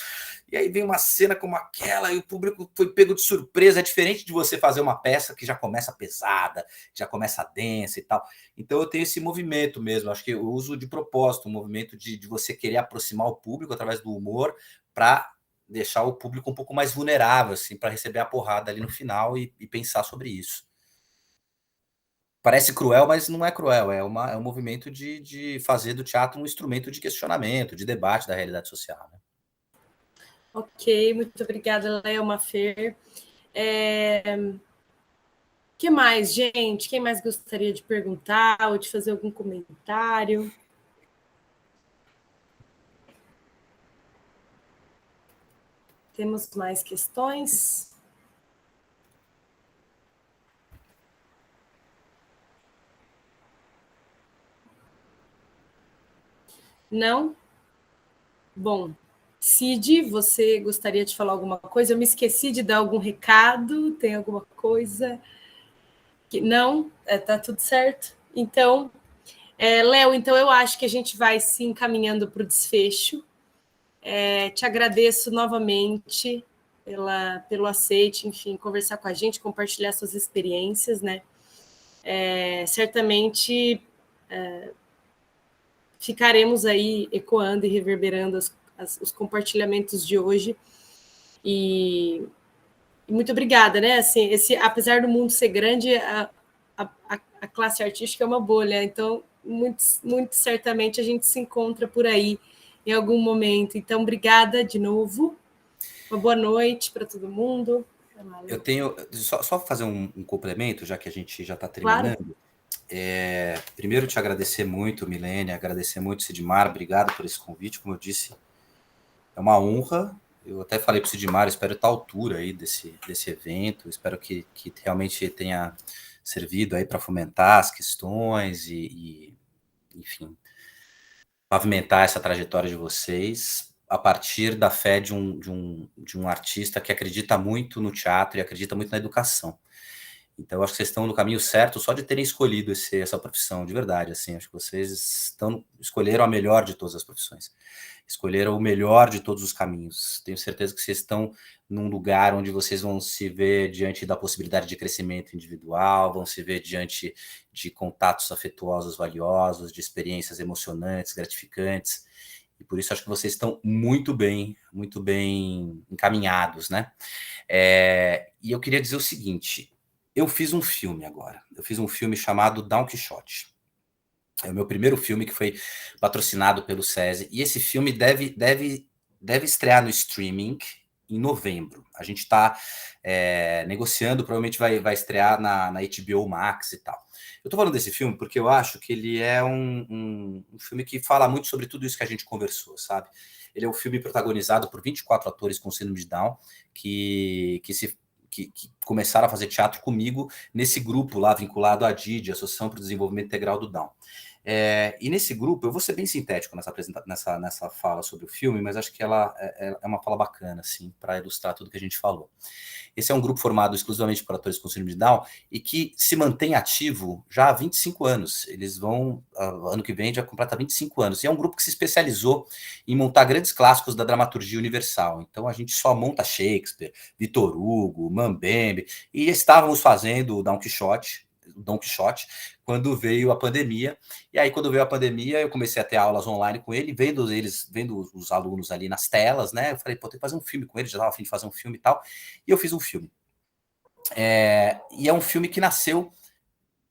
E aí vem uma cena como aquela, e o público foi pego de surpresa. É diferente de você fazer uma peça que já começa pesada, já começa densa e tal. Então eu tenho esse movimento mesmo, acho que eu uso de propósito, um movimento de você querer aproximar o público através do humor para deixar o público um pouco mais vulnerável, assim, para receber a porrada ali no final e pensar sobre isso. Parece cruel, mas não é cruel, é um movimento de fazer do teatro um instrumento de questionamento, de debate da realidade social, né? Ok, muito obrigada, Léo, Mafer. Que mais, gente? Quem mais gostaria de perguntar ou de fazer algum comentário? Temos mais questões? Não? Bom, Cid, você gostaria de falar alguma coisa? Eu me esqueci de dar algum recado? Tem alguma coisa? Não? Tá tudo certo? Então, Léo, então eu acho que a gente vai se encaminhando para o desfecho. Te agradeço novamente pelo aceite, enfim, conversar com a gente, compartilhar suas experiências, né? Certamente ficaremos aí ecoando e reverberando os compartilhamentos de hoje. E muito obrigada, né? Assim, apesar do mundo ser grande, a classe artística é uma bolha, então muito certamente a gente se encontra por aí em algum momento. Então, obrigada de novo. Uma boa noite para todo mundo. Eu tenho só fazer um complemento, já que a gente já está terminando. Claro. Primeiro, te agradecer muito, Milene, agradecer muito, Sidmar, obrigado por esse convite. Como eu disse, é uma honra. Eu até falei para o Sidmar, espero estar à altura aí desse evento, espero que realmente tenha servido aí para fomentar as questões e, enfim, pavimentar essa trajetória de vocês a partir da fé de um artista que acredita muito no teatro e acredita muito na educação. Então, eu acho que vocês estão no caminho certo só de terem escolhido essa profissão, de verdade, assim, acho que vocês escolheram a melhor de todas as profissões, escolheram o melhor de todos os caminhos. Tenho certeza que vocês estão num lugar onde vocês vão se ver diante da possibilidade de crescimento individual, vão se ver diante de contatos afetuosos valiosos, de experiências emocionantes, gratificantes, e por isso acho que vocês estão muito bem encaminhados, né? E eu queria dizer o seguinte, eu fiz um filme agora, eu fiz um filme chamado Don Quixote. É o meu primeiro filme que foi patrocinado pelo SESI, e esse filme deve estrear no streaming em novembro. A gente está negociando, provavelmente vai estrear na HBO Max e tal. Eu estou falando desse filme porque eu acho que ele é um filme que fala muito sobre tudo isso que a gente conversou, sabe? Ele é um filme protagonizado por 24 atores com síndrome de Down que começaram a fazer teatro comigo nesse grupo lá vinculado à DID, Associação para o Desenvolvimento Integral do Down. E nesse grupo, eu vou ser bem sintético nessa fala sobre o filme, mas acho que ela é uma fala bacana, assim, para ilustrar tudo que a gente falou. Esse é um grupo formado exclusivamente por atores com síndrome de Down e que se mantém ativo já há 25 anos. Eles vão, ano que vem, já completar 25 anos. E é um grupo que se especializou em montar grandes clássicos da dramaturgia universal. Então, a gente só monta Shakespeare, Victor Hugo, Mambembe, e estávamos fazendo o Don Quixote, quando veio a pandemia. E aí, quando veio a pandemia, eu comecei a ter aulas online com ele, vendo os alunos ali nas telas, né? Eu falei, pô, tem que fazer um filme com ele, já estava a fim de fazer um filme e tal. E eu fiz um filme. E é um filme que nasceu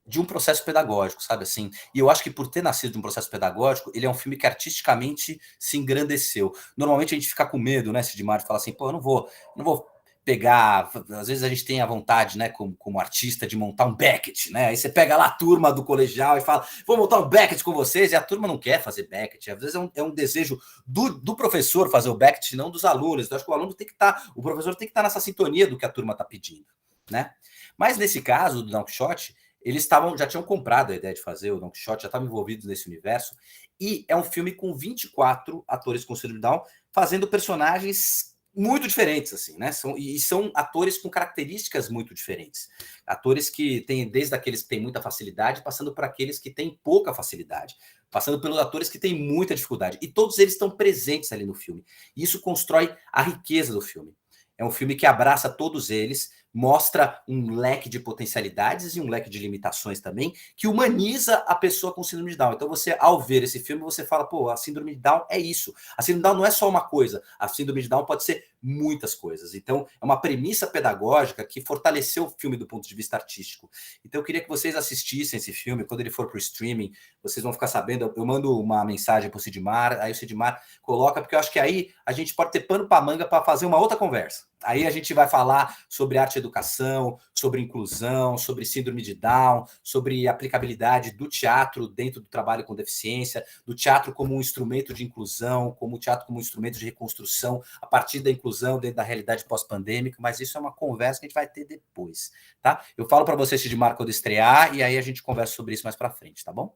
de um processo pedagógico, sabe assim? E eu acho que por ter nascido de um processo pedagógico, ele é um filme que artisticamente se engrandeceu. Normalmente a gente fica com medo, né, Sidmar, de falar assim, pô, eu não vou pegar, às vezes a gente tem a vontade, né, como artista, de montar um Beckett, né? Aí você pega lá a turma do colegial e fala, vou montar um Beckett com vocês, e a turma não quer fazer Beckett. Às vezes é um desejo do professor fazer o Beckett, não dos alunos. Então, acho que o professor tem que estar nessa sintonia do que a turma está pedindo, né? Mas nesse caso do Don Quixote, eles já tinham comprado a ideia de fazer o Don Quixote, já estavam envolvidos nesse universo, e é um filme com 24 atores com síndrome de Down fazendo personagens muito diferentes, assim, né? São atores com características muito diferentes. Atores que têm, desde aqueles que têm muita facilidade, passando por aqueles que têm pouca facilidade, passando pelos atores que têm muita dificuldade. E todos eles estão presentes ali no filme. E isso constrói a riqueza do filme. É um filme que abraça todos eles, mostra um leque de potencialidades e um leque de limitações também, que humaniza a pessoa com síndrome de Down. Então, você, ao ver esse filme, você fala, pô, a síndrome de Down é isso. A síndrome de Down não é só uma coisa. A síndrome de Down pode ser muitas coisas. Então, é uma premissa pedagógica que fortaleceu o filme do ponto de vista artístico. Então, eu queria que vocês assistissem esse filme. Quando ele for para o streaming, vocês vão ficar sabendo. Eu mando uma mensagem para o Sidmar, aí o Sidmar coloca, porque eu acho que aí a gente pode ter pano para manga para fazer uma outra conversa. Aí a gente vai falar sobre arte e educação, sobre inclusão, sobre síndrome de Down, sobre aplicabilidade do teatro dentro do trabalho com deficiência, do teatro como um instrumento de inclusão, como o teatro como um instrumento de reconstrução a partir da inclusão dentro da realidade pós-pandêmica, mas isso é uma conversa que a gente vai ter depois, tá? Eu falo para você, Sidmar, quando estrear, e aí a gente conversa sobre isso mais para frente, tá bom?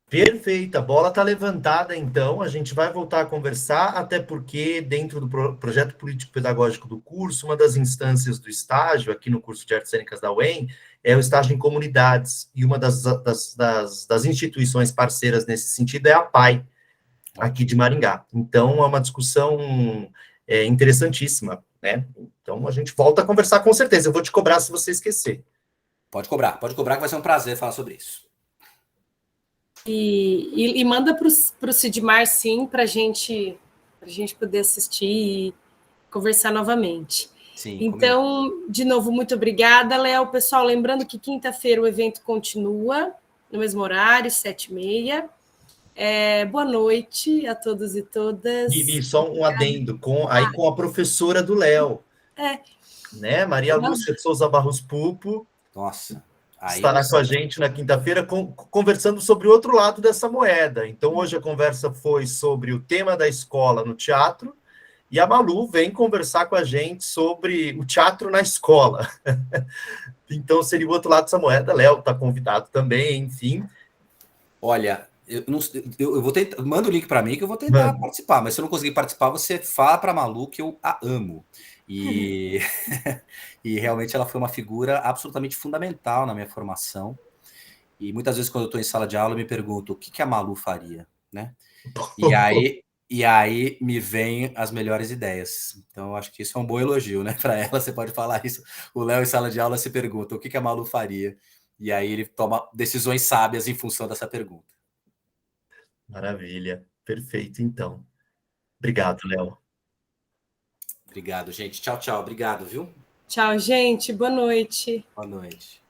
Perfeito, a bola está levantada, então, a gente vai voltar a conversar, até porque dentro do projeto político-pedagógico do curso, uma das instâncias do estágio, aqui no curso de Artes Cênicas da UEM, é o estágio em comunidades, e uma das instituições parceiras nesse sentido é a PAI, aqui de Maringá. Então, é uma discussão interessantíssima, né? Então, a gente volta a conversar com certeza, eu vou te cobrar se você esquecer. Pode cobrar que vai ser um prazer falar sobre isso. E manda para o Sidmar, sim, para a gente poder assistir e conversar novamente. Sim, então, comigo. De novo, muito obrigada, Léo. Pessoal, lembrando que quinta-feira o evento continua, no mesmo horário, 7h30. Boa noite a todos e todas. Bibi, só um adendo, com a professora do Léo. Né? Maria Lúcia de Souza Barros Pupo. Nossa. Estará com a gente na quinta-feira conversando sobre o outro lado dessa moeda. Então, hoje a conversa foi sobre o tema da escola no teatro, e a Malu vem conversar com a gente sobre o teatro na escola. Então, seria o outro lado dessa moeda. Léo está convidado também, enfim. Olha, eu vou tentar, manda o link para mim que eu vou tentar participar, mas se eu não conseguir participar, você fala para a Malu que eu a amo. E, e realmente ela foi uma figura absolutamente fundamental na minha formação. E muitas vezes, quando eu estou em sala de aula, eu me pergunto o que a Malu faria, né? E aí me vêm as melhores ideias. Então, eu acho que isso é um bom elogio, né? Para ela, você pode falar isso. O Léo, em sala de aula, se pergunta o que a Malu faria. E aí ele toma decisões sábias em função dessa pergunta. Maravilha. Perfeito, então. Obrigado, Léo. Obrigado, gente. Tchau, tchau. Obrigado, viu? Tchau, gente. Boa noite. Boa noite.